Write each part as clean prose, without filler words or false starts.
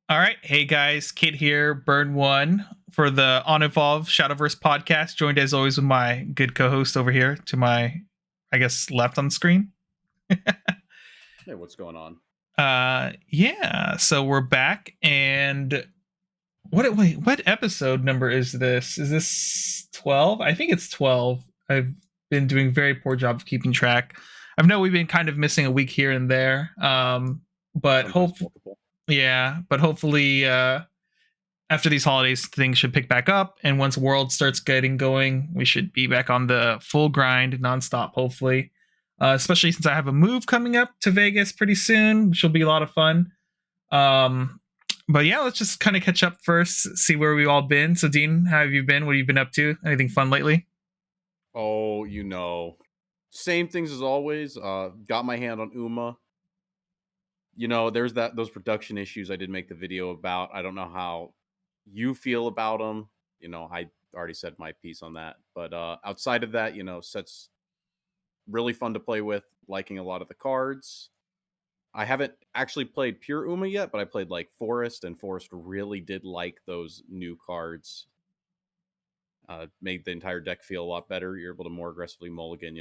All right. Hey guys, Kid here, Burn One for the On Evolve Shadowverse podcast, joined as always with my good co-host over here to my, I guess, left on the screen. Hey, what's going on? Yeah, so we're back and what episode number is this? Is this 12? I think it's 12. I've been doing very poor job of keeping track. I know we've been kind of missing a week here and there. But Sometimes multiple. hopefully after these holidays things should pick back up, and once World starts getting going we should be back on the full grind nonstop, hopefully. Especially since I have a move coming up to Vegas pretty soon, which will be a lot of fun. But yeah, let's just kind of catch up first, see where we've all been. So Dean, how have you been? What have you been up to? Anything fun lately? Oh, same things as always. Got my hand on Uma. There's those production issues I did make the video about. I don't know how you feel about them. I already said my piece on that. But outside of that, sets really fun to play with. Liking a lot of the cards. I haven't actually played pure Uma yet, but I played like Forest, and Forest really did like those new cards. Made the entire deck feel a lot better. You're able to more aggressively mulligan,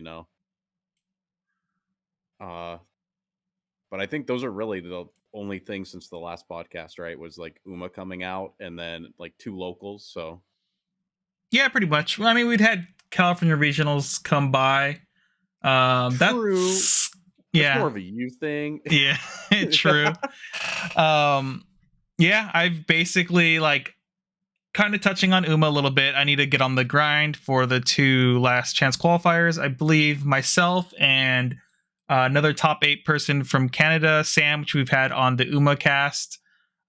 But I think those are really the only things since the last podcast, right? Was like Uma coming out and then like 2 locals. So Yeah, pretty much. Well, I mean, we'd had California regionals come by. true. That's It's more of a you thing. Yeah, true. Yeah, I've basically like kind of touching on Uma a little bit. I need to get on the grind for the 2 last chance qualifiers. I believe myself and another top 8 person from Canada, Sam, which we've had on the Uma cast,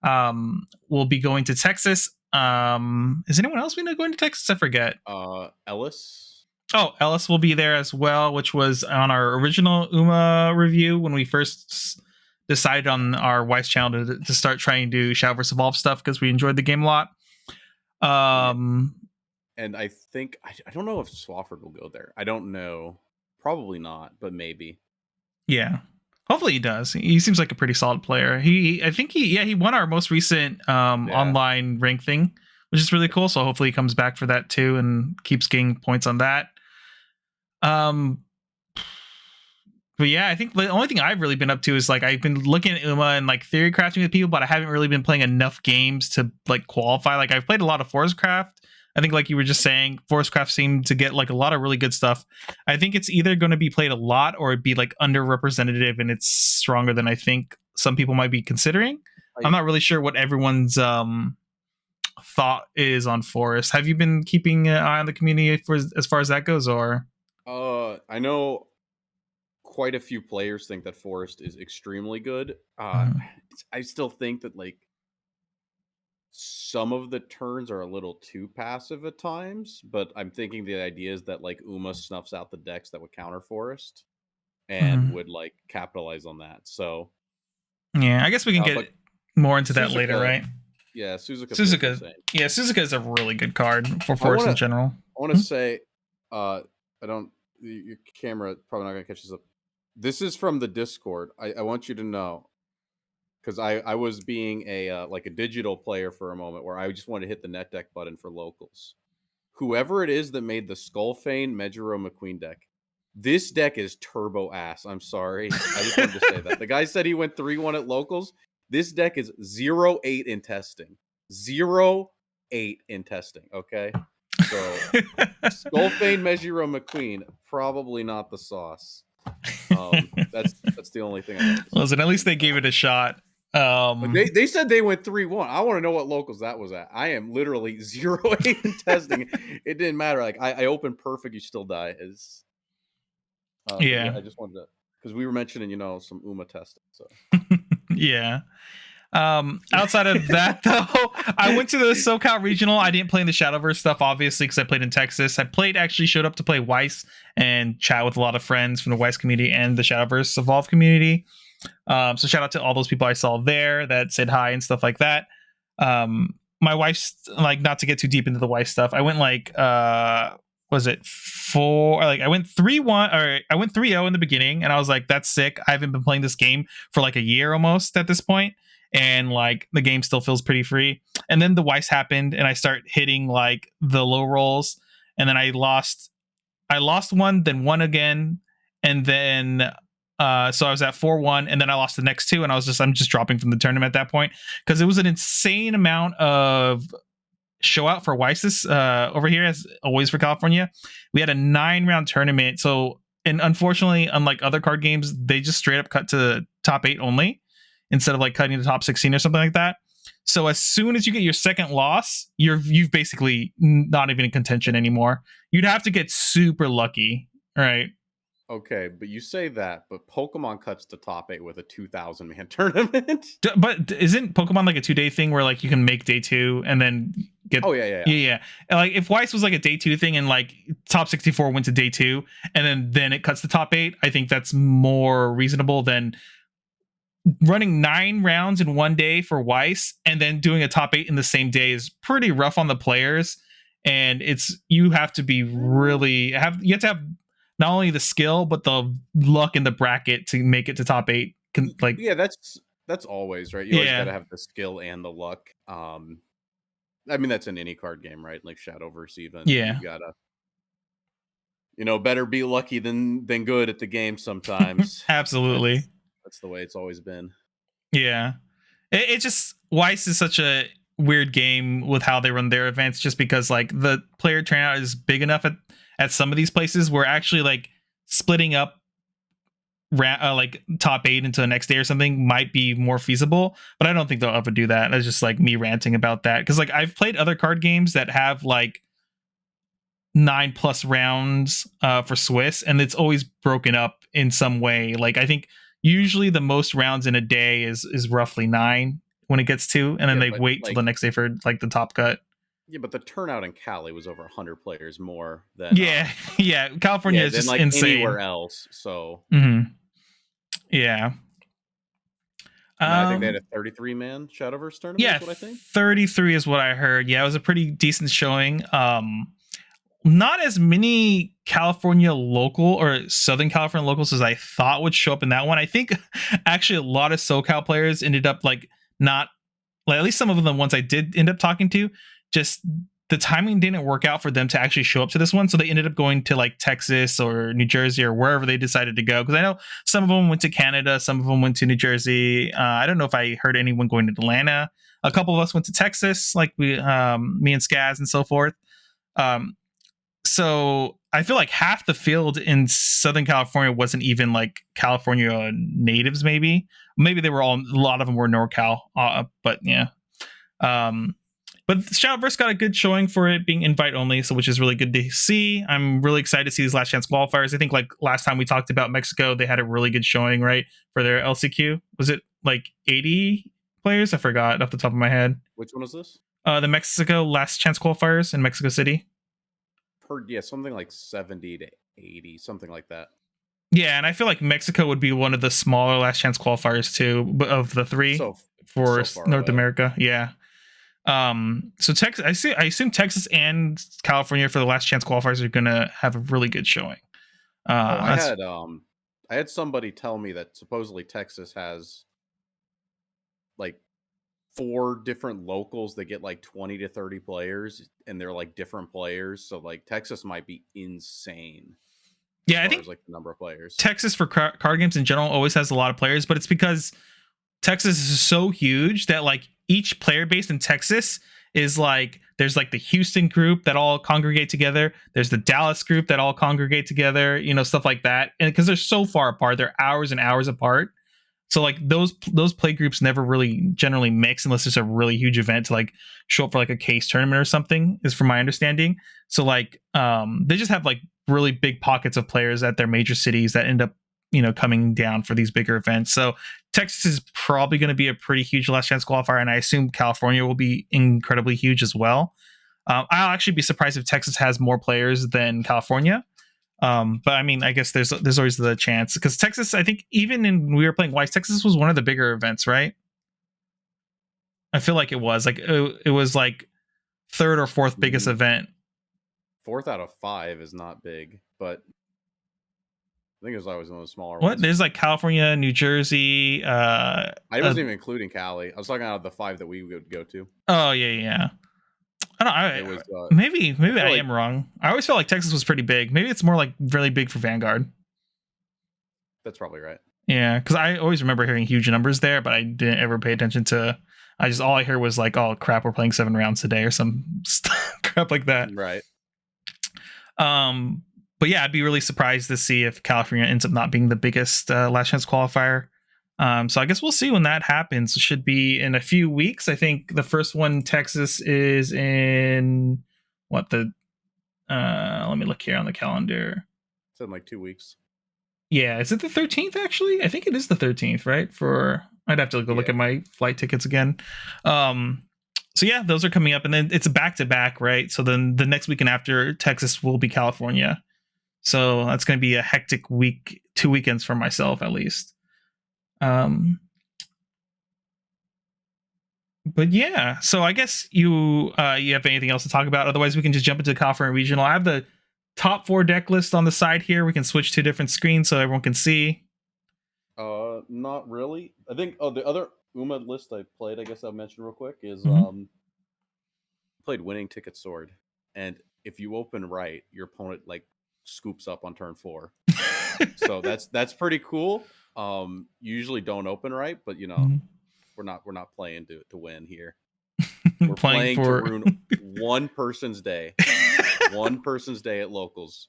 will be going to Texas. Is anyone else we know going to Texas? I forget. Ellis. Oh, Ellis will be there as well, which was on our original Uma review when we first decided on our Weiss channel to start trying to do Shadowverse Evolve stuff because we enjoyed the game a lot. And I think I don't know if Swafford will go there. I don't know. Probably not, but maybe. Yeah. Hopefully he does. He seems like a pretty solid player. I think he won our most recent online rank thing, which is really cool. So hopefully he comes back for that too and keeps getting points on that. But yeah, I think the only thing I've really been up to is like I've been looking at Uma and like theory crafting with people, but I haven't really been playing enough games to like qualify. Like I've played a lot of Forestcraft. I think like you were just saying, Forestcraft seemed to get like a lot of really good stuff. I think it's either going to be played a lot or it'd be like underrepresentative and it's stronger than I think some people might be considering. I'm not really sure what everyone's thought is on Forest. Have you been keeping an eye on the community for as far as that goes, or? I know quite a few players think that Forest is extremely good. I still think that like some of the turns are a little too passive at times, but I'm thinking the idea is that like Uma snuffs out the decks that would counter Forest and would like capitalize on that. So yeah, I guess we can get more into that later, right? Yeah, Suzuka. Yeah, Suzuka is a really good card for Forest in general. I want to say, your camera probably not gonna catch this up. This is from the Discord. I want you to know, because I was being a like a digital player for a moment where I just wanted to hit the net deck button for locals. Whoever it is that made the Skullfane Mejiro McQueen deck, this deck is turbo ass. I'm sorry. I just wanted to say that. The guy said he went 3-1 at locals. This deck is 0-8 in testing. 0-8 in testing, okay? So Skullfane Mejiro McQueen, probably not the sauce. That's the only thing I have to say. Listen, at least they gave it a shot. But they said they went 3-1. I want to know what locals that was at. I am literally 0-8 in testing. It didn't matter. Like I opened perfect, you still die. Yeah, I just wanted to, because we were mentioning, some Uma testing. So yeah. Outside of that though, I went to the SoCal regional. I didn't play in the Shadowverse stuff, obviously, because I played in Texas. Showed up to play Weiss and chat with a lot of friends from the Weiss community and the Shadowverse Evolve community. So shout out to all those people I saw there that said hi and stuff like that. My wife's like, not to get too deep into the Weiss stuff, I went like was it 4, like I went 3-1, or I went 3-0 in the beginning, and I was like, that's sick. I haven't been playing this game for like a year almost at this point, and like the game still feels pretty free. And then the Weiss happened, and I start hitting like the low rolls, and then I lost one, then won again, and then so I was at 4-1, and then I lost the next two, and I'm just dropping from the tournament at that point because it was an insane amount of show out for Weiss over here, as always for California. We had a 9-round tournament, so and unfortunately, unlike other card games, they just straight up cut to top 8 only instead of like cutting to top 16 or something like that. So as soon as you get your second loss, you've basically not even in contention anymore. You'd have to get super lucky, right? Okay, but you say that, but Pokemon cuts the top 8 with a 2,000 man tournament. But isn't Pokemon like a 2-day thing where like you can make day 2 and then get? Oh yeah. Yeah. And like if Weiss was like a day 2 thing and like top 64 went to day 2 and then it cuts the top 8, I think that's more reasonable than running 9 rounds in one day for Weiss and then doing a top 8 in the same day is pretty rough on the players. And you have to be you have to have not only the skill but the luck in the bracket to make it to top 8. Yeah, that's always right. You always got to have the skill and the luck. I mean, that's in any card game, right? Like Shadowverse, even. Yeah, you gotta, better be lucky than good at the game sometimes. absolutely. That's the way it's always been. Yeah, it just Weiss is such a weird game with how they run their events, just because like the player turnout is big enough at some of these places where actually like splitting up like top 8 into the next day or something might be more feasible, but I don't think they'll ever do that. That's just like me ranting about that, because like I've played other card games that have like 9+ rounds for Swiss, and it's always broken up in some way. Like I think usually the most rounds in a day is roughly 9 when it gets to, and then they wait till the next day for like the top cut. Yeah, but the turnout in Cali was over 100 players more than yeah. California is just like insane anywhere else. So yeah. I think they had a 33-man Shadowverse tournament. Yeah, is what I think 33 is what I heard. Yeah, it was a pretty decent showing. Not as many California local or Southern California locals as I thought would show up in that one. I think actually a lot of SoCal players ended up like not, like at least some of the ones I did end up talking to, just the timing didn't work out for them to actually show up to this one. So they ended up going to like Texas or New Jersey or wherever they decided to go. Because I know some of them went to Canada, some of them went to New Jersey. I don't know if I heard anyone going to Atlanta. A couple of us went to Texas, like me and Skaz and so forth. So I feel like half the field in Southern California wasn't even like California natives. Maybe they were all, a lot of them were NorCal. But yeah. But Shadowverse got a good showing for it being invite only, so which is really good to see. I'm really excited to see these last chance qualifiers. I think like last time we talked about Mexico, they had a really good showing, right, for their LCQ. Was it like 80 players? I forgot off the top of my head. Which one was this? The Mexico last chance qualifiers in Mexico City. Heard, yeah, something like 70 to 80, something like that. Yeah, and I feel like Mexico would be one of the smaller last chance qualifiers too, of the three for North America. Yeah. So Texas, I assume Texas and California for the last chance qualifiers are gonna have a really good showing. I had somebody tell me that supposedly Texas has like 4 different locals that get like 20 to 30 players, and they're like different players. So like Texas might be insane. Yeah, I think like the number of players. Texas for card games in general always has a lot of players, but it's because Texas is so huge that like each player base in Texas is like, there's like the Houston group that all congregate together. There's the Dallas group that all congregate together, stuff like that. And because they're so far apart, they're hours and hours apart. So like those play groups never really generally mix unless there's a really huge event to like show up for like a case tournament or something, is from my understanding. So like they just have like really big pockets of players at their major cities that end up coming down for these bigger events. So Texas is probably going to be a pretty huge last chance qualifier, and I assume California will be incredibly huge as well. I'll actually be surprised if Texas has more players than California. But I mean, I guess there's always the chance, because Texas, I think even when we were playing Weiss, Texas was one of the bigger events, right? I feel like it was like it was like third or fourth biggest event. 4th out of 5 is not big, but I think it was always one of the smaller What? ones. There's like California, New Jersey. I wasn't even including Cali. I was talking out of the 5 that we would go to. Oh yeah, yeah. I don't. It I was. I maybe I feel like am wrong. I always felt like Texas was pretty big. Maybe it's more like really big for Vanguard. that's probably right. Yeah, because I always remember hearing huge numbers there, but I didn't ever pay attention to. I just all I heard was like, "Oh crap, we're playing 7 rounds today" or some crap like that. Right. Um, but yeah, I'd be really surprised to see if California ends up not being the biggest last chance qualifier. So I guess we'll see when that happens. It should be in a few weeks. I think the first one, Texas, is in what the. Let me look here on the calendar. It's in like 2 weeks. Yeah, is it the 13th actually? I think it is the 13th, right? For I'd have to go look at my flight tickets again. So yeah, those are coming up, and then it's a back to back, right? So then the next weekend after Texas will be California. So that's going to be a hectic week, 2 weekends for myself at least. But yeah, so I guess you have anything else to talk about? Otherwise, we can just jump into California Regional. I have the top 4 deck list on the side here. We can switch to different screens so everyone can see. Not really. I think the other UMA list I played, I guess I'll mention real quick, is played Winning Ticket Sword. And if you open right, your opponent like scoops up on turn 4. So that's pretty cool. Usually don't open right, but we're not playing to win here. We're playing to ruin one person's day. One person's day at locals.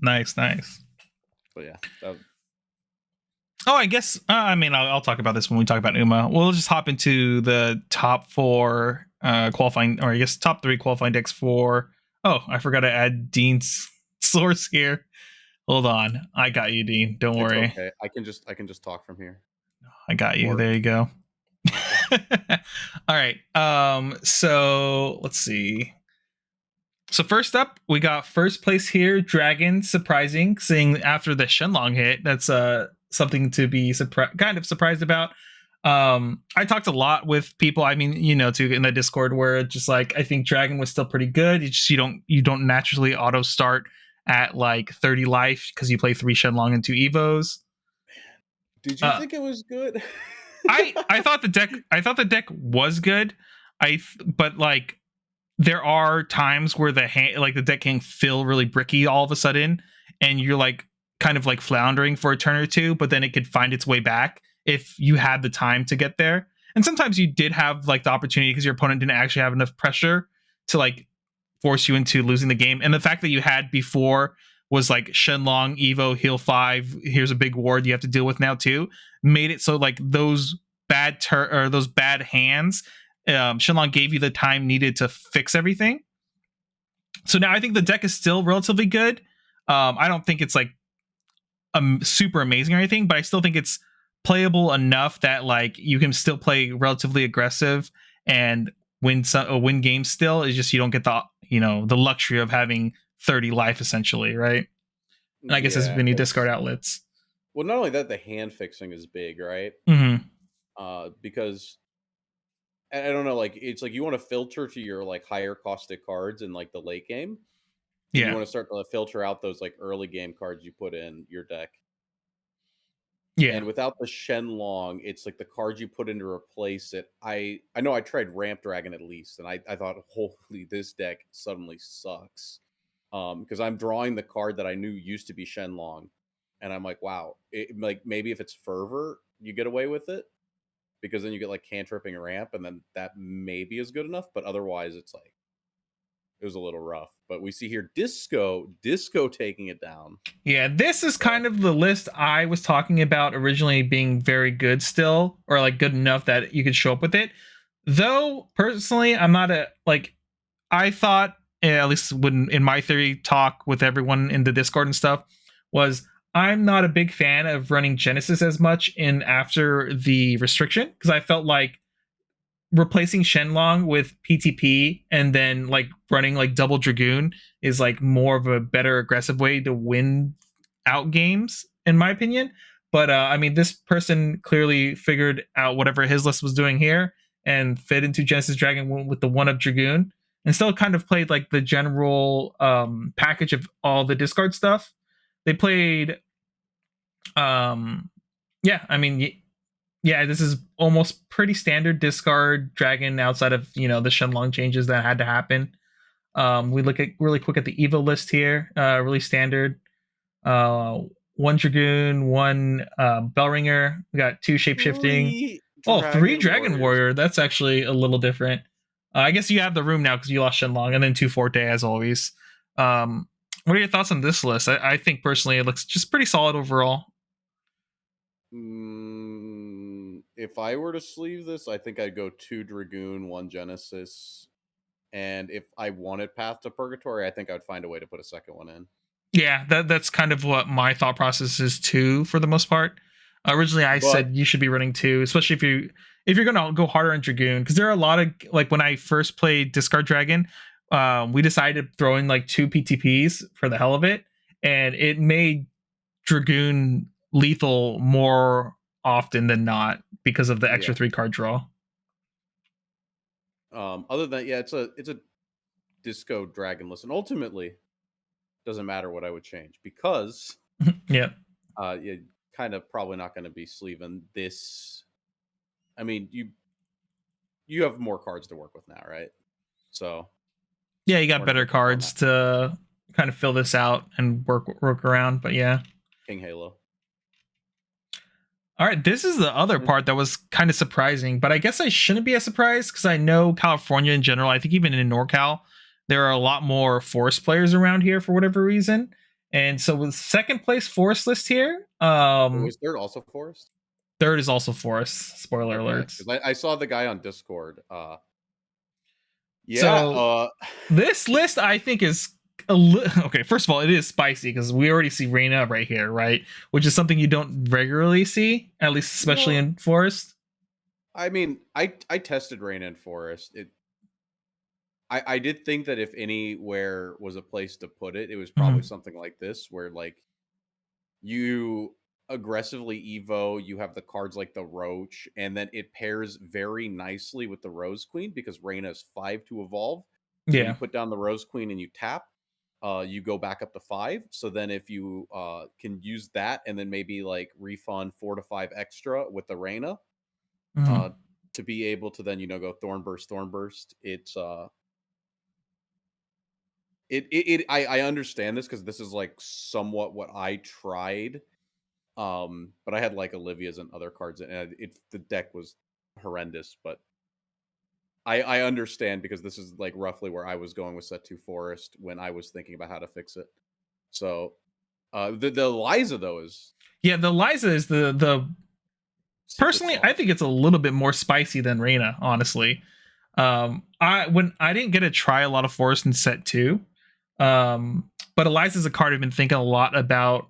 Nice. But yeah. Oh, I guess. I mean, I'll talk about this when we talk about UMA. We'll just hop into the top 4 qualifying, or I guess top 3 qualifying decks for. Oh, I forgot to add Dean's source here. Hold on, I got you, Dean. Don't worry. Okay, I can just talk from here. I got you. There you go. All right. So let's see. So first up, we got first place here, Dragon, surprising, seeing after the Shenlong hit. That's something to be kind of surprised about. I talked a lot with people. I mean, too, in the Discord, where it's just like I think Dragon was still pretty good. It's just you don't naturally auto start at like 30 life because you play 3 Shenlong and 2 Evos. Did you think it was good? I thought the deck was good. But like there are times where the deck can feel really bricky all of a sudden, and you're like kind of like floundering for a turn or two, but then it could find its way back if you had the time to get there. And sometimes you did have like the opportunity because your opponent didn't actually have enough pressure to like force you into losing the game. And the fact that you had before was like Shenlong, Evo, heal 5, here's a big ward you have to deal with now too, made it so like those bad hands, Shenlong gave you the time needed to fix everything. So now I think the deck is still relatively good. I don't think it's like super amazing or anything, but I still think it's playable enough that like you can still play relatively aggressive and win games still. It's just you don't get the luxury of having 30 life essentially, right? And I guess there's many discard outlets. Well, not only that, the hand fixing is big, right? Because I don't know, like it's like you want to filter to your like higher costed cards in like the late game. Yeah, you want to start to filter out those like early game cards you put in your deck. Yeah, and without the Shenlong, it's like the cards you put in to replace it. I know I tried Ramp Dragon at least, and I thought, holy, this deck suddenly sucks. Because I'm drawing the card that I knew used to be Shenlong, and I'm like, wow, like maybe if it's Fervor, you get away with it, because then you get like cantripping Ramp, and then that maybe is good enough. But otherwise, it's like it was a little rough. But we see here Disco taking it down. Yeah, this is kind of the list I was talking about originally being very good still, or like good enough that you could show up with it. Though personally, I'm not I thought, at least when in my theory talk with everyone in the Discord and stuff, was I'm not a big fan of running Genesis as much in after the restriction, because I felt like replacing Shenlong with PTP and then like running like double Dragoon is like more of a better aggressive way to win out games, in my opinion. But I mean, this person clearly figured out whatever his list was doing here and fit into Genesis Dragon with the 1-up Dragoon, and still kind of played like the general package of all the discard stuff. They played yeah, I mean yeah, this is almost pretty standard discard dragon outside of, the Shenlong changes that had to happen. We look at really quick at the Evo list here, really standard. Uh, one Dragoon, one Bellringer. We got two Shapeshifting. Three Oh, three Dragon Dragon Warriors. Warrior. That's actually a little different. I guess you have the room now because you lost Shenlong, and then two Forte as always. What are your thoughts on this list? I think personally it looks just pretty solid overall. If I were to sleeve this, I think I'd go 2 Dragoon, 1 Genesis. And if I wanted Path to Purgatory, I think I'd find a way to put a second one in. Yeah, that's kind of what my thought process is too, for the most part. Originally, I But said you should be running two, especially if you're gonna go harder on Dragoon, because there are a lot of, like, when I first played Discard Dragon, we decided to throw in like two PTPs for the hell of it, and it made Dragoon lethal more often than not because of the yeah. extra 3 card draw. Other than yeah, it's a disco dragon list. And ultimately, doesn't matter what I would change because Yeah. you're kind of probably not going to be sleeving this. I mean, you have more cards to work with now, right? So Yeah, you got we're not better going to touch on that. cards to kind of fill this out and work around, but yeah. King Halo. All right, this is the other Mhm. part that was kind of surprising, but I guess I shouldn't be as surprised because I know California in general. I think even in NorCal, there are a lot more Forest players around here for whatever reason. And so with second place Forest list here, Was third also Forest? third is also Forest. Spoiler Okay, alerts. because I saw the guy on Discord. Yeah. So this list I think is okay. First of all, it is spicy because we already see Reina right here, right? Which is something you don't regularly see, at least especially Well, in Forest. I mean, I tested Rain and Forest. I did think that if anywhere was a place to put it, it was probably Mhm. something like this, where like you aggressively evo, you have the cards like the Roach, and then it pairs very nicely with the Rose Queen because Reina is 5 to evolve. So when you Yeah. put down the Rose Queen and you tap, you go back up to 5. So then if you can use that and then maybe like refund 4 to 5 extra with the Reina, uh, Mhm. to be able to then go Thorn Burst. I understand this because this is like somewhat what I tried. But I had like Olivia's and other cards, and the deck was horrendous. But I understand because this is like roughly where I was going with set two Forest when I was thinking about how to fix it. So the Liza though is Yeah, the Liza is the secret personally, I sauce. think it's a little bit more spicy than Reina, honestly. I didn't get to try a lot of Forest in set two, but Eliza's a card I've been thinking a lot about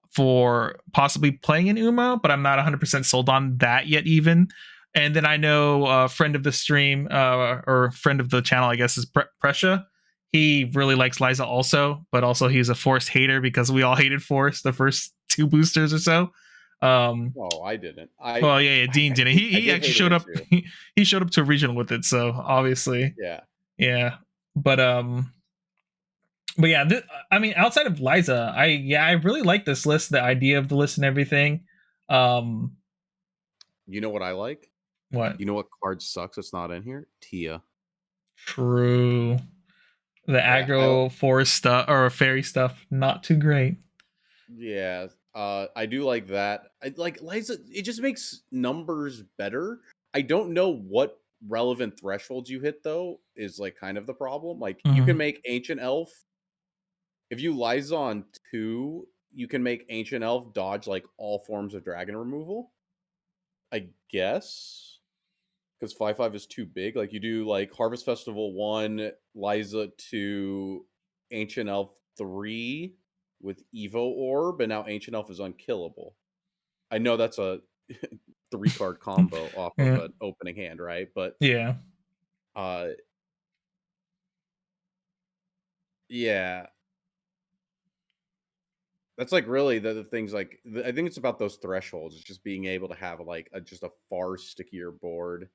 for possibly playing in Uma, but I'm not 100% sold on that yet, even. And then I know a friend of the stream, or friend of the channel, I guess, is Prescia. He really likes Liza also, but also he's a Forest hater because we all hated Forest the first two boosters or so. Um, Oh, I didn't. well, yeah, Dean didn't. I He did actually hate showed it up. too. He showed up to a regional with it, so obviously, Yeah. yeah. But yeah, I mean, outside of Liza, I really like this list, the idea of the list and everything. Um, You know what I like? what? You know what card sucks? It's not in here. Tia. True. The Yeah. I aggro forest stuff or fairy stuff, not too great. Yeah, I do like that. I like Liza. It just makes numbers better. I don't know what relevant thresholds you hit though. Is like kind of the problem. Like you can Mhm. make Ancient Elf if you Liza on 2. You can make Ancient Elf dodge like all forms of dragon removal. I guess because 5/5 is too big. Like you do like Harvest Festival 1, Liza 2, Ancient Elf 3 with Evo Orb, and now Ancient Elf is unkillable. I know that's a 3-card combo off of Yeah. an opening hand, right? But Yeah. uh yeah, that's like really the things like I think it's about those thresholds. It's just being able to have like just a far stickier board.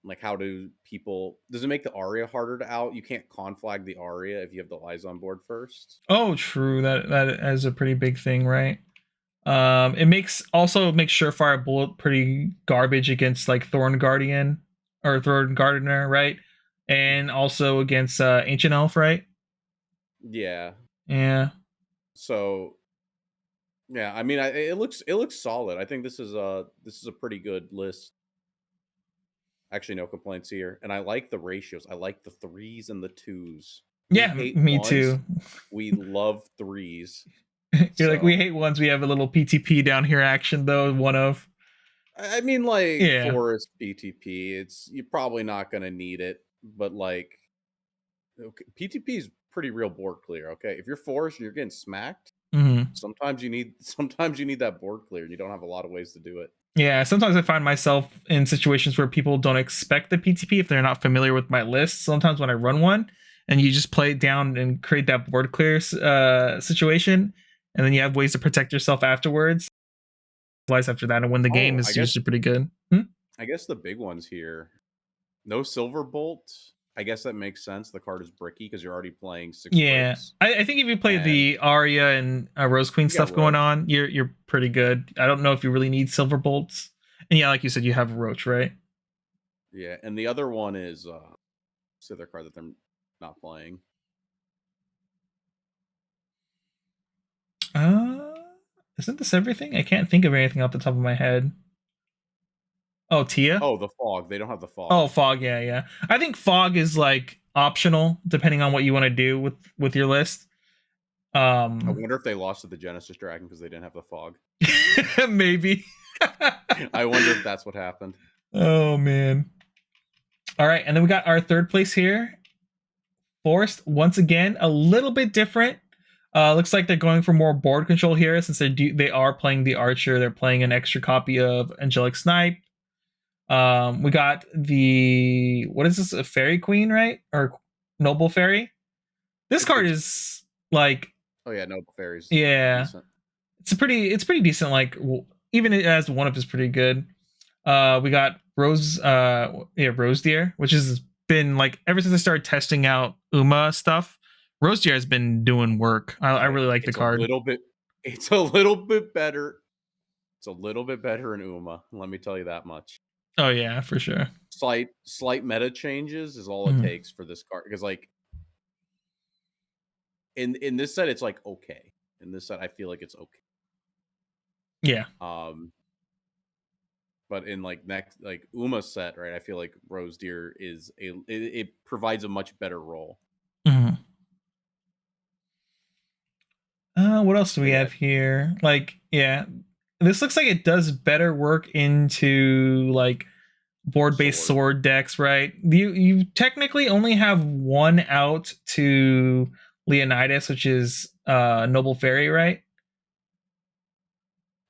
Like, how do people? Does it make the Aria harder to out? You can't conflag the Aria if you have the Lies on board first. Oh, true. That is a pretty big thing, right? It makes Surefire Bullet pretty garbage against like Thorn Guardian or Thorn Gardener, right? And also against Ancient Elf, right? Yeah. Yeah. So yeah, I mean, it looks solid. I think this is a pretty good list. Actually, no complaints here, and I like the ratios. I like the threes and the twos. We Yeah, hate me ones. too. We love threes. You're like, we So hate ones. We have a little PTP down here action though. One of. I mean, like Yeah. forest PTP, it's you're probably not going to need it, but like okay, PTP is pretty real board clear. Okay, if you're forest and you're getting smacked, Hmm. sometimes you need that board clear, and you don't have a lot of ways to do it. Yeah, sometimes I find myself in situations where people don't expect the PTP if they're not familiar with my list. Sometimes when I run one and you just play it down and create that board clear situation, and then you have ways to protect yourself afterwards. After that and win the game Oh, I is guess usually pretty good. Hmm? I guess the big ones here. No silver bolt. I guess that makes sense. The card is bricky because you're already playing six Yeah, bricks, I think if you play and the Arya and Rose Queen you got stuff going Roach. on, you're pretty good. I don't know if you really need silver bolts. And yeah, like you said, you have Roach, right? Yeah, and the other one is what's the other card that they're not playing? Uh, isn't this everything? I can't think of anything off the top of my head. Oh, Tia. Oh, the fog. They don't have the Oh, fog. Fog. Yeah, yeah. I think Fog is like optional depending on what you want to do with your list. I Um, wonder if they lost to the Genesis Dragon because they didn't have the fog. maybe. I wonder if that's what happened. Oh man. All right, and then we got our third place here. Forest once again a little bit different. Looks like they're going for more board control here since they are playing the Archer. They're playing an extra copy of Angelic Snipe. We got the what is this? A Fairy Queen, right? Or Noble Fairy? This It's card decent. is like, Oh yeah, no fairies yeah, decent. it's pretty decent. Like even as one of is pretty good. We got Rose Deer, which has been like ever since I started testing out Uma stuff. Rose Deer has been doing work. I Okay, really like the it's a card. little bit. It's a little bit better. It's a little bit better in Uma. Let me tell you that much. Oh yeah, for sure. Slight meta changes is all it Mhm. takes for this card because like in this set it's like okay. In this set I feel like it's okay. Yeah. Um but in like next like Uma set, right? I feel like Rose Deer is it provides a much better role. Mhm. What else do we But yeah, have here? Like, yeah, this looks like it does better work into like board-based sword. sword decks, right? You technically only have one out to Leonidas, which is Noble Fairy, right?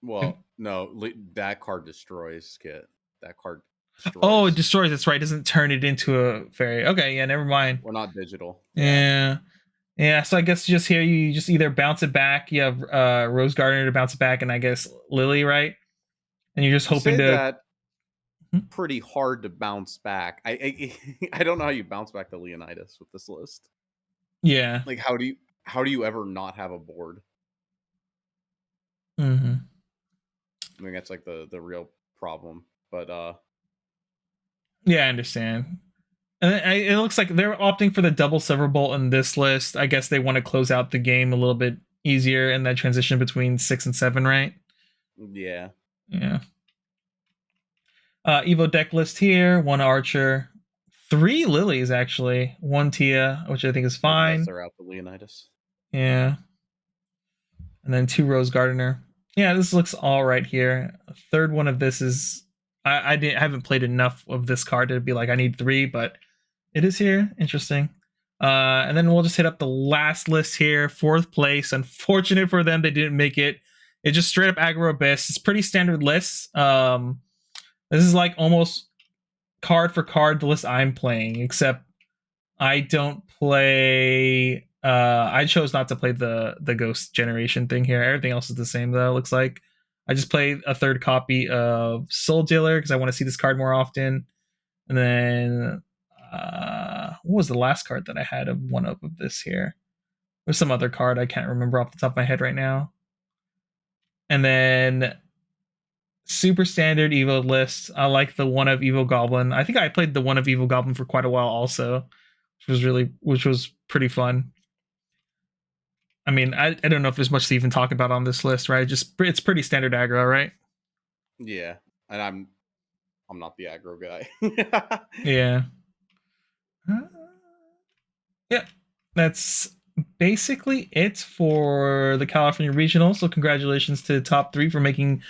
Well, no, that card destroys Kit. That card Oh, it destroys. destroys. That's right. It doesn't turn it into a fairy. Okay, yeah, never mind. We're not digital. Yeah. Yeah, yeah. So I guess just here you just either bounce it back. You have Rose Gardener to bounce it back, and I guess Lily, right? And you're just You hoping say to. that Hmm? pretty hard to bounce back. I don't know how you bounce back to Leonidas with this list. Yeah. Like how do you ever not have a board? Hmm. I mean that's like the real problem. But Yeah, I understand. And it looks like they're opting for the double Silverbolt in this list. I guess they want to close out the game a little bit easier in that transition between 6 and 7, right? yeah, Yeah. Evo deck list here: one Archer, three Lilies actually, one Tia, which I think is I guess fine. they're out to Leonidas. Yeah, and then two Rose Gardener. Yeah, this looks all right here. A third one of this is I haven't played enough of this card to be like I need three, but it is here. Interesting. And then we'll just hit up the last list here. Fourth place. Unfortunate for them, they didn't make it. It just straight up aggro abyss. It's pretty standard lists. This is like almost card for card the list I'm playing, except I don't play. I chose not to play the ghost generation thing here. Everything else is the same though. Looks like I just play a third copy of Soul Dealer because I want to see this card more often. And then what was the last card that I had of one of this here? There's some other card I can't remember off the top of my head right now. And then super standard Evo list. I like the one of Evo Goblin. I think I played the one of Evo Goblin for quite a while also, which was pretty fun. I mean, I don't know if there's much to even talk about on this list, right? Just it's pretty standard aggro, right? Yeah, and I'm not the aggro guy. Yeah. Yeah. That's basically it for the California Regional. So congratulations to top 3 for making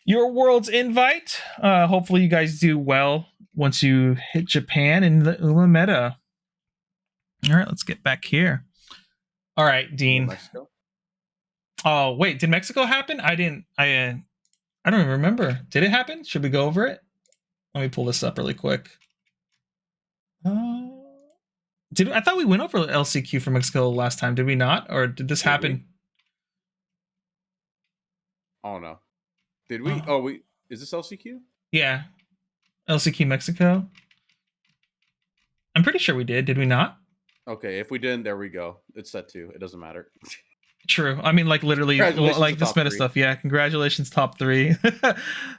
your world's invite. Hopefully you guys do well once you hit Japan in the UMA meta. All right, let's get back here. All right, Dean. Mexico? Oh, wait, did Mexico happen? I don't even remember. Did it happen? Should we go over it? Let me pull this up really quick. I thought we went over LCQ for Mexico last time? Did we not, or did this happen? Oh no, did we? Is this LCQ? Yeah, LCQ Mexico. I'm pretty sure we did. Did we not? Okay, if we didn't, there we go. It's set 2. It doesn't matter. True. I mean, like literally, like this meta stuff. Yeah, congratulations, top 3.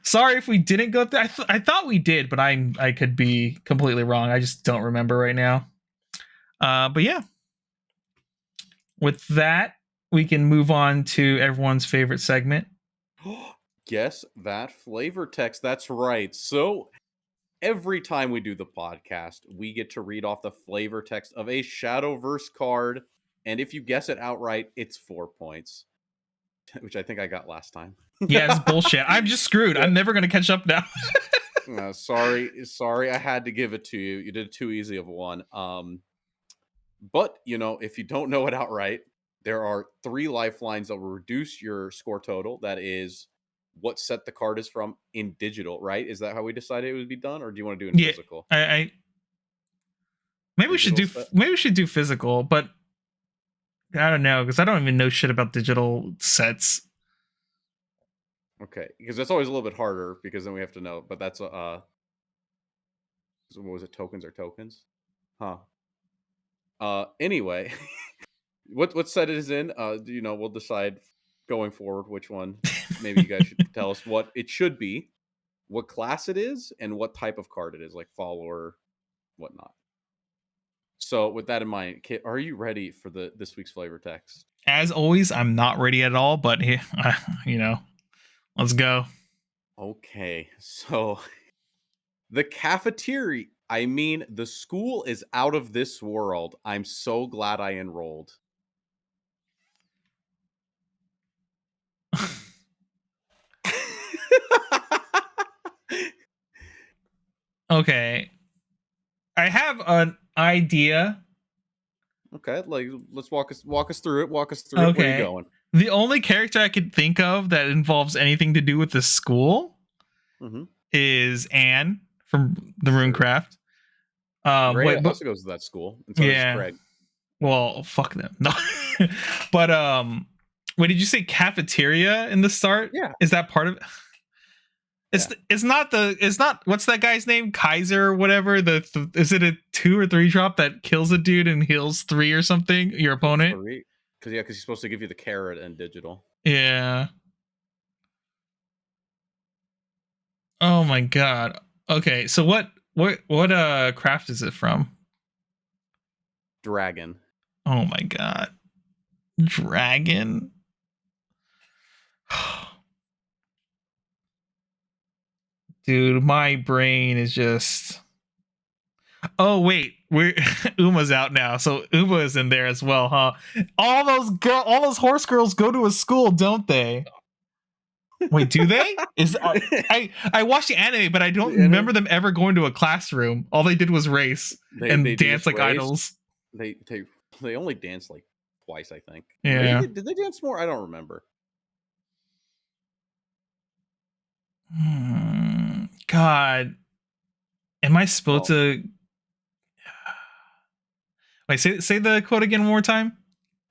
Sorry if we didn't go through. I thought we did, but I could be completely wrong. I just don't remember right now. But yeah, with that, we can move on to everyone's favorite segment. Guess that flavor text. That's right. So every time we do the podcast, we get to read off the flavor text of a Shadowverse card. And if you guess it outright, it's 4 points, which I think I got last time. Yeah, it's bullshit. I'm just screwed. I'm never going to catch up now. Sorry. I had to give it to you. You did too easy of one. But, if you don't know it outright, there are 3 lifelines that will reduce your score total. That is what set the card is from in digital, right? Is that how we decided it would be done, or do you want to do it in physical? Maybe we should do physical, but I don't know, because I don't even know shit about digital sets. Okay, because that's always a little bit harder, because then we have to know. But that's what was it? Tokens or tokens? Huh. Anyway, what set it is in? We'll decide going forward which one. Maybe you guys should tell us what it should be, what class it is, and what type of card it is, like follower, whatnot. So with that in mind, Kit, are you ready for this week's flavor text? As always, I'm not ready at all, but let's go. Okay, so the cafeteria, the school is out of this world. I'm so glad I enrolled. Okay. I have an idea. Okay, let's walk us through it. Okay. Where are you going? The only character I could think of that involves anything to do with the school is Anne from the Runecraft. Ray also goes to that school, and so does Craig. Well, fuck them. No, but wait, did you say cafeteria in the start? Yeah, is that part of it? It's not what's that guy's name, Kaiser or whatever. Is it a 2 or 3 drop that kills a dude and heals 3 or something, your opponent? Because he's supposed to give you the carrot and digital. Yeah. Oh my god. Okay, so what craft is it from? Dragon. Oh my god. Dragon. Dude, my brain is just. Oh wait, Uma's out now, so Uma is in there as well, huh? All those horse girls go to a school, don't they? Wait, do they? I watched the anime, but I don't remember them ever going to a classroom. All they did was race and dance like idols. They only danced like twice, I think. Yeah. Did they dance more? I don't remember. God, am I supposed to? Wait, say the quote again one more time.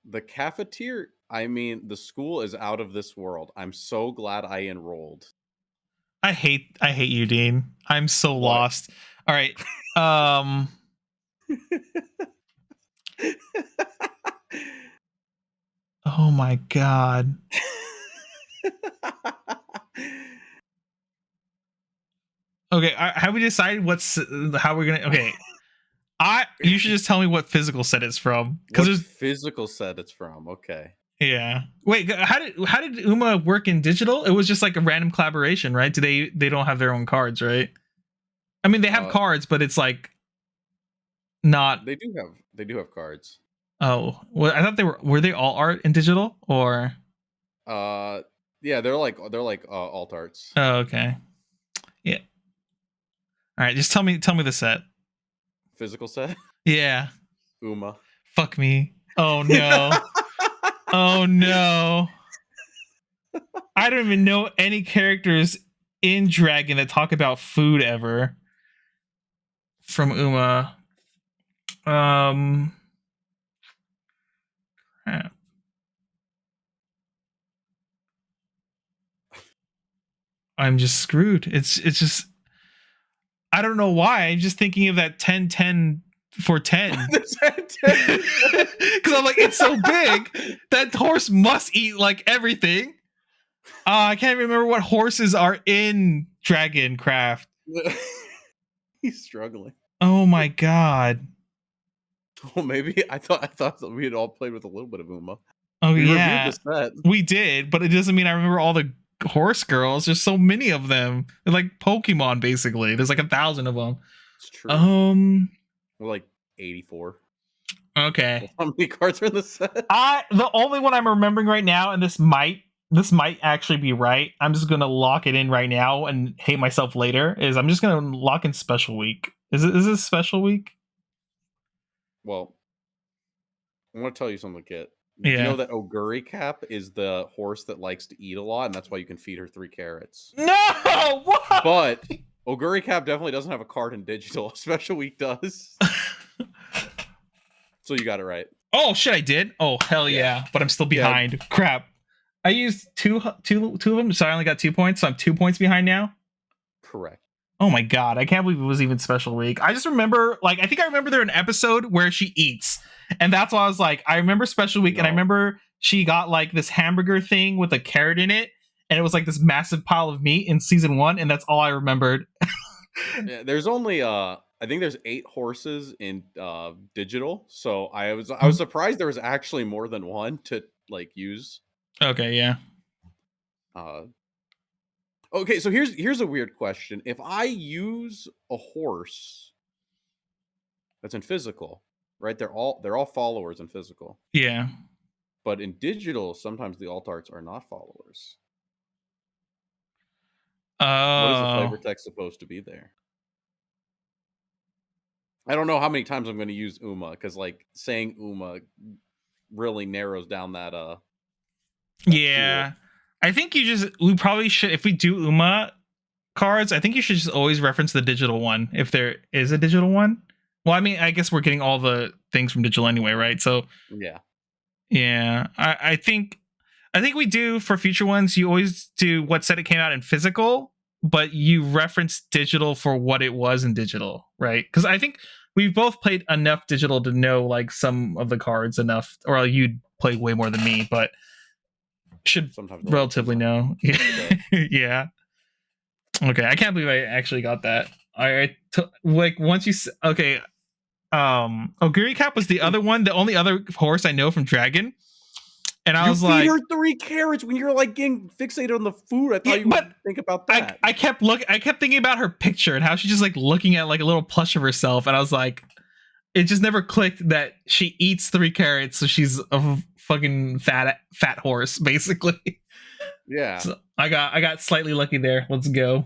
The cafeteria. The school is out of this world. I'm so glad I enrolled. I hate you, Dean. I'm so lost. All right. Um. Oh my god. Okay. Have we decided what's how we're gonna? Okay. You should just tell me what physical set it's from because What there's physical set it's from? Okay. yeah. Wait. How did Uma work in digital? It was just like a random collaboration, right? Do they don't have their own cards, right? I mean, they have cards, but it's like not. They do have cards. Oh, well, I thought were they all art in digital or? Uh, yeah, they're like alt arts. Oh, okay. Yeah. All right, just tell me the set. Physical set. Yeah. Uma. Fuck me. Oh no. Oh no. I don't even know any characters in Dragon that talk about food ever. From Uma. Crap. I'm just screwed. It's just I don't know why. I'm just thinking of that 10-10 for 10. Because I'm like, it's so big. That horse must eat like everything. I can't remember what horses are in Dragon Craft. He's struggling. Oh my god. Well, maybe I thought that we had all played with a little bit of Uma. Oh we yeah, reviewed the set. We did, but it doesn't mean I remember all the horse girls. There's so many of them. They're like Pokemon, basically. There's like 1,000 of them. It's true. We're like 84. Okay. How many cards are in the set? The only one I'm remembering right now, and this might actually be right. I'm just gonna lock it in right now and hate myself later. Is I'm just gonna lock in Special Week. Is this Special Week? Well, I want to tell you something, Kit. Yeah. You know that Oguri Cap is the horse that likes to eat a lot, and that's why you can feed her 3 carrots. No, what? But Oguri Cap definitely doesn't have a card in digital. Special Week does. So you got it right. Oh shit, I did. Oh hell yeah! But I'm still behind. Yeah. Crap. I used two of them, so I only got 2 points. So I'm 2 points behind now. Correct. Oh my god, I can't believe it was even Special Week. I just remember, like, I think I remember there an episode where she eats, and that's why I was like, I remember Special Week, and I remember she got like this hamburger thing with a carrot in it, and it was like this massive pile of meat in season 1, and that's all I remembered. Yeah, there's only I think there's 8 horses in digital, so I was surprised there was actually more than one to like use. Okay, yeah. Okay, so here's a weird question. If I use a horse that's in physical, right? They're all followers in physical. Yeah. But in digital, sometimes the alt arts are not followers. What is the flavor text supposed to be there? I don't know how many times I'm going to use Uma, because like saying Uma really narrows down that yeah. Pool. I think we probably should, if we do Uma cards, I think you should just always reference the digital one if there is a digital one. Well, I mean, I guess we're getting all the things from digital anyway, right? So yeah. I think we do for future ones. You always do what set it came out in physical, but you reference digital for what it was in digital, right? Because I think we've both played enough digital to know like some of the cards enough, or you'd play way more than me, but should sometimes relatively know. Yeah. Okay, I can't believe I actually got that. Like once you okay. Oguri Cap was the other one, the only other horse I know from Dragon. And I was like, feed her 3 carrots when you're like getting fixated on the food. I thought you would think about that. I kept thinking about her picture and how she's just like looking at like a little plush of herself, and I was like, it just never clicked that she eats 3 carrots, so she's a fucking fat horse, basically. Yeah. So I got slightly lucky there. Let's go.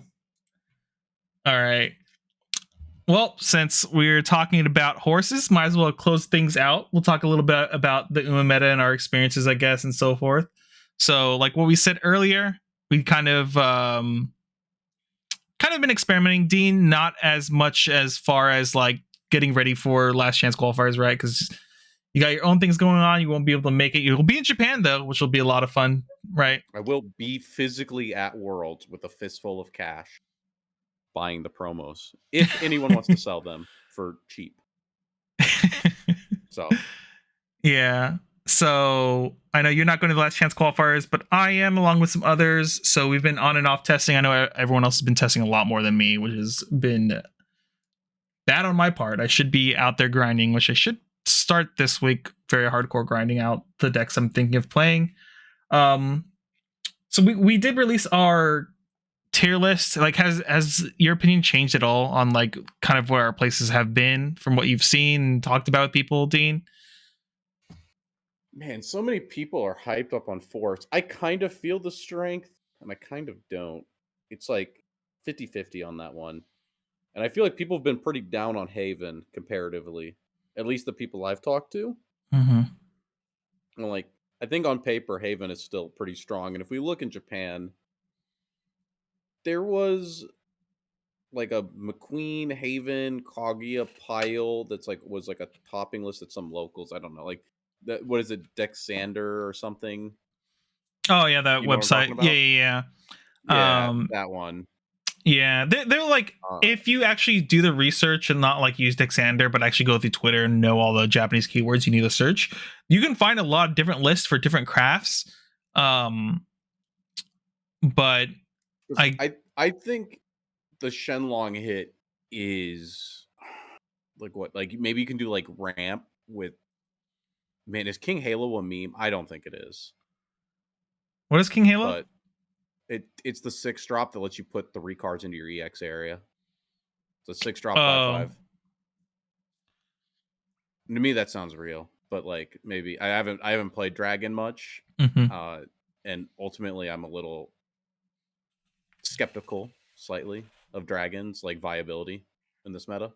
All right. Well, since we're talking about horses, might as well close things out. We'll talk a little bit about the Uma meta and our experiences, I guess, and so forth. So, like what we said earlier, we kind of been experimenting, Dean, not as much as far as like getting ready for last chance qualifiers, right? Because you got your own things going on. You won't be able to make it. You'll be in Japan though, which will be a lot of fun, right? I will be physically at Worlds with a fistful of cash. buying the promos if anyone wants to sell them for cheap. So Yeah. So I know you're not going to the last chance qualifiers, but I am along with some others. So we've been on and off testing. I know everyone else has been testing a lot more than me, which has been bad on my part. I should be out there grinding, which I should start this week. Very hardcore grinding out the decks I'm thinking of playing. Um, so we did release our tier list. Like, has your opinion changed at all on like kind of where our places have been from what you've seen and talked about with people, Dean? man, so many people are hyped up on Force. I kind of feel the strength and I kind of don't. It's like 50-50 on that one. And I feel like people have been pretty down on Haven comparatively. At least the people I've talked to. Mm-hmm. And like I think on paper Haven is still pretty strong. And if we look in Japan, there was like a McQueen, Haven, Kaguya pile that's like was like a topping list at some locals. I don't know. Like that what is it, Dexander or something? Oh yeah, that You know what I'm talking website. Yeah, about? yeah, yeah. Yeah, that one. Yeah, they're like Uh, if you actually do the research and not like use Dexander, but actually go through Twitter and know all the Japanese keywords you need to search, you can find a lot of different lists for different crafts. Um, but 'cause I I think the Shenlong hit is like what? Like maybe you can do like ramp with man, is King Halo a meme? I don't think it is. what is King Halo? But it's the 6 drop that lets you put 3 cards into your EX area. It's a 6 drop 5/5. Oh, To me that sounds real, but like maybe I haven't played Dragon much. mhm. Uh and ultimately I'm a little skeptical slightly of dragons like viability in this meta.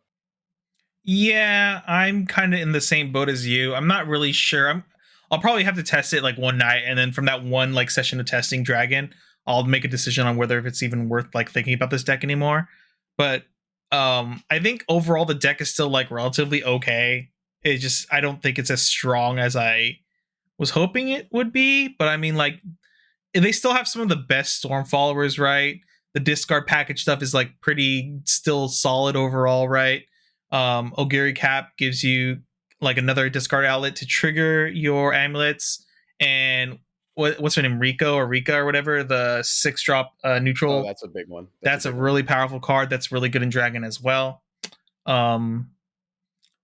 Yeah, I'm kind of in the same boat as you. I'm not really sure. I'll probably have to test it like one night, and then from that one like session of testing Dragon, I'll make a decision on whether if it's even worth like thinking about this deck anymore. But I think overall the deck is still like relatively okay. It just I don't think it's as strong as I was hoping it would be. But I mean, like they still have some of the best storm followers, right? The discard package stuff is like pretty still solid overall, right? Ogiri Cap gives you like another discard outlet to trigger your amulets, and what's her name, Rico or Rika or whatever, the 6 drop Oh, neutral. that's a big one. That's a That's a big one. really powerful card. That's really good in Dragon as well. Um,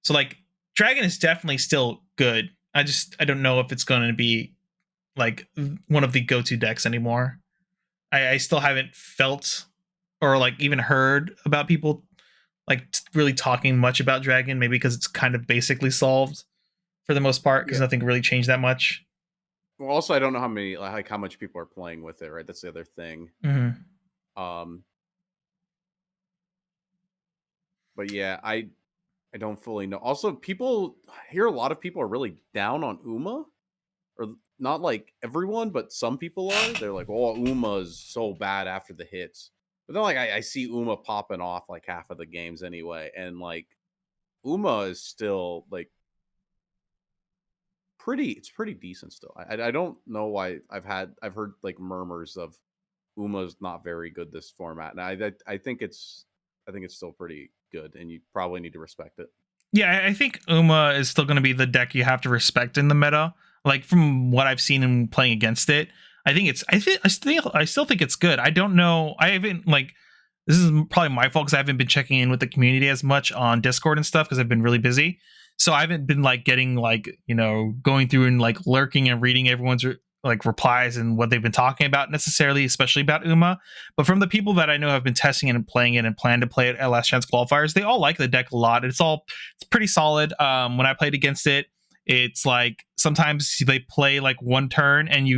so like Dragon is definitely still good. I don't know if it's going to be like one of the go-to decks anymore. I still haven't felt or like even heard about people like really talking much about Dragon. Maybe because it's kind of basically solved for the most part because Yeah. nothing really changed that much. Well, also I don't know how many like how much people are playing with it, right? That's the other thing. Mm-hmm. Um but yeah, I don't fully know. Also, people I hear a lot of people are really down on Uma, or not like everyone, but some people are. They're like, "Oh, Uma is so bad after the hits." But then, like, I see Uma popping off like half of the games anyway, and like Uma is still like pretty. It's pretty decent still. I don't know why I've heard like murmurs of Uma's not very good this format, and I think it's still pretty good, and you probably need to respect it. Yeah, I think Uma is still going to be the deck you have to respect in the meta. Like from what I've seen in playing against it, I still think it's good. I don't know. I haven't like this is probably my fault because I haven't been checking in with the community as much on Discord and stuff because I've been really busy. So I haven't been like getting like going through and like lurking and reading everyone's like replies and what they've been talking about necessarily, especially about Uma. But from the people that I know have been testing it and playing it and plan to play it at last chance qualifiers, they all like the deck a lot. It's pretty solid. When I played against it, it's like sometimes they play like one turn and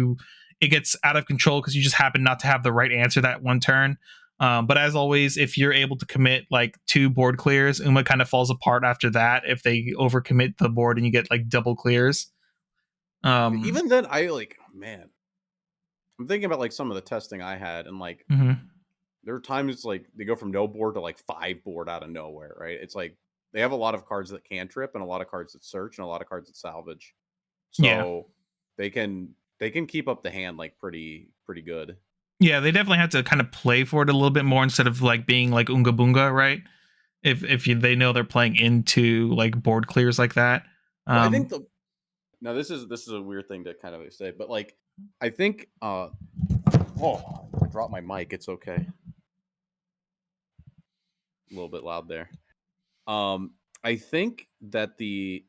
it gets out of control because you just happen not to have the right answer that one turn. But as always, if you're able to commit like 2 board clears, Uma kind of falls apart after that if they overcommit the board and you get like double clears. Even then, I like man. I'm thinking about like some of the testing I had, and like Mhm. there are times like they go from no board to like 5 board out of nowhere, right? It's like they have a lot of cards that can trip and a lot of cards that search and a lot of cards that salvage. Yeah. So they can keep up the hand like pretty good. Yeah, they definitely have to kind of play for it a little bit more instead of like being like Unga Bunga, right? They know they're playing into like board clears like that. Well, I think Um, the now this is a weird thing to kind of say, but like I think oh, I dropped my mic. It's okay. A little bit loud there. I think that the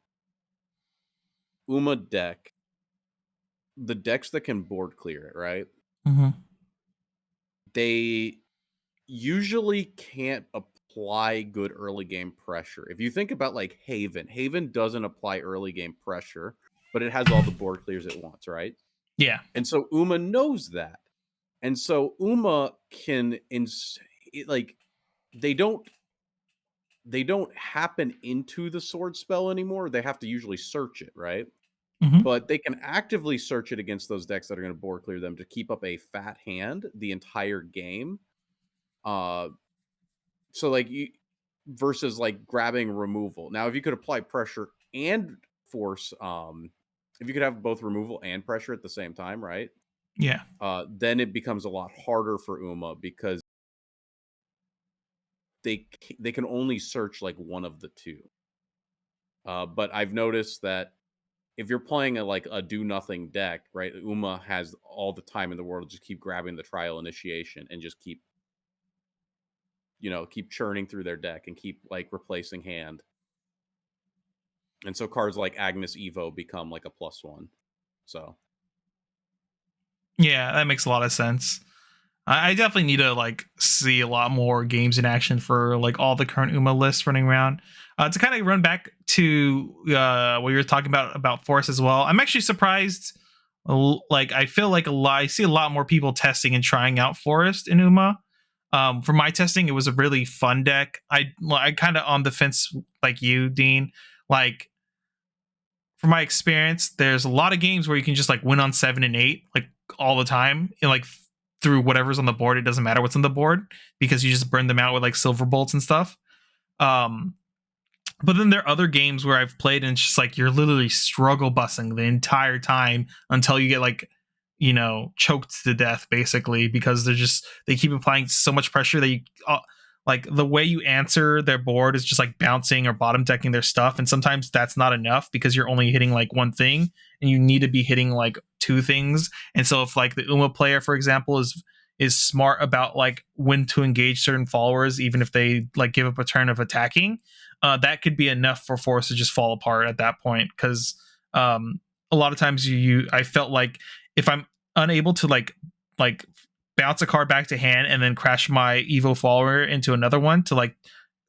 Uma deck, the decks that can board clear it, right? mhm, They usually can't apply good early game pressure. If you think about like Haven doesn't apply early game pressure, but it has all the board clears it wants, right? yeah, And so Uma knows that. And so Uma can like they don't they don't happen into the sword spell anymore. They have to usually search it, right? mhm, But they can actively search it against those decks that are going to board clear them to keep up a fat hand the entire game. Uh so like you versus like grabbing removal. Now if you could apply pressure and force if you could have both removal and pressure at the same time, right? yeah, Then it becomes a lot harder for Uma because they can only search like one of the two. But I've noticed that if you're playing a do nothing deck, right? Uma has all the time in the world to just keep grabbing the trial initiation and just keep keep churning through their deck and keep like replacing hand. And so cards like Agnes Evo become like a +1. So yeah. That makes a lot of sense. I definitely need to like see a lot more games in action for like all the current Uma lists running around. To kind of run back to what you were talking about Force as well. I'm actually surprised. Like I feel like I see a lot more people testing and trying out Forest in Uma. For my testing, it was a really fun deck. I kind of on the fence like you, Dean. Like from my experience, there's a lot of games where you can just like win on 7 and 8 like all the time, and like through whatever's on the board. It doesn't matter what's on the board because you just burn them out with like silver bolts and stuff. Um, but then there are other games where I've played and it's just like you're literally struggle bussing the entire time until you get like choked to death basically because they keep applying so much pressure that you like the way you answer their board is just like bouncing or bottom decking their stuff, and sometimes that's not enough because you're only hitting like one thing and you need to be hitting like two things. And so if like the Uma player for example is smart about like when to engage certain followers even if they like give up a turn of attacking, that could be enough for Force to just fall apart at that point because a lot of times I felt like if I'm unable to like bounce a card back to hand and then crash my Evo follower into another one to like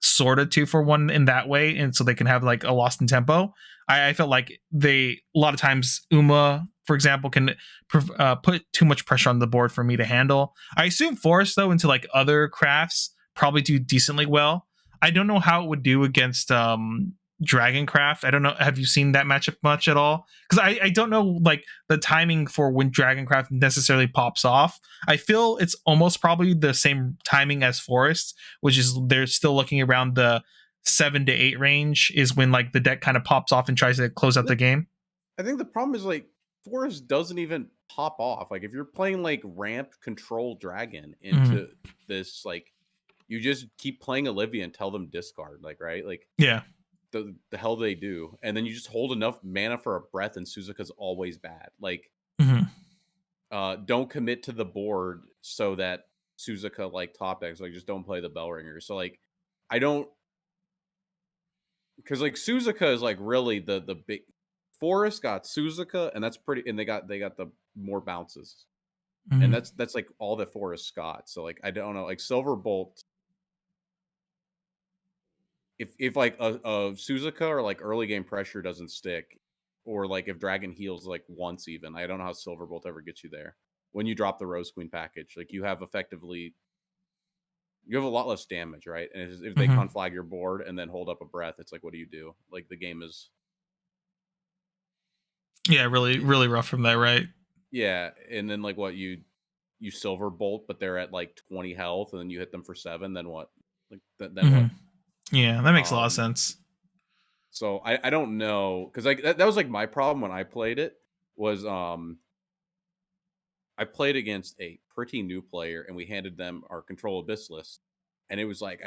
sort of 2-for-1 in that way, and so they can have like a lost in tempo. I felt like a lot of times Uma, for example, can put too much pressure on the board for me to handle. I assume Forest though into like other crafts probably do decently well. I don't know how it would do against Dragoncraft. I don't know. Have you seen that matchup much at all? Because I don't know like the timing for when Dragoncraft necessarily pops off. I feel it's almost probably the same timing as Forest, which is they're still looking around the 7 to 8 range is when like the deck kind of pops off and tries to close out the game. I think the problem is like Forest doesn't even pop off. Like if you're playing like ramp control dragon Mm-hmm. into this, like you just keep playing Olivia and tell them discard, like right, like Yeah. the hell they do, and then you just hold enough mana for a breath, and Suzuka's always bad. Like Mm-hmm. don't commit to the board so that Suzuka like top decks, like just don't play the bell ringer. So like I don't because like Suzuka is like really the big Forest got Suzuka, and that's pretty, and they got the more bounces, and Mm-hmm. that's like all that Forest got. So like I don't know, like Silverbolt, if like a Suzuka or like early game pressure doesn't stick, or like if Dragon heals like once even, I don't know how Silverbolt ever gets you there. When you drop the Rose Queen package, like you have effectively you have a lot less damage, right? And if they Mm-hmm. conflag your board and then hold up a breath, it's like what do you do? Like the game is Yeah, really, really rough from there, right? yeah, and then like what you silver bolt, but they're at like 20 health, and then you hit them for 7. Then what? Like then Mm-hmm. what? Yeah, that makes a lot of Um, sense. so I don't know because like that was like my problem when I played it was I played against a pretty new player, and we handed them our Control Abyss list, and it was like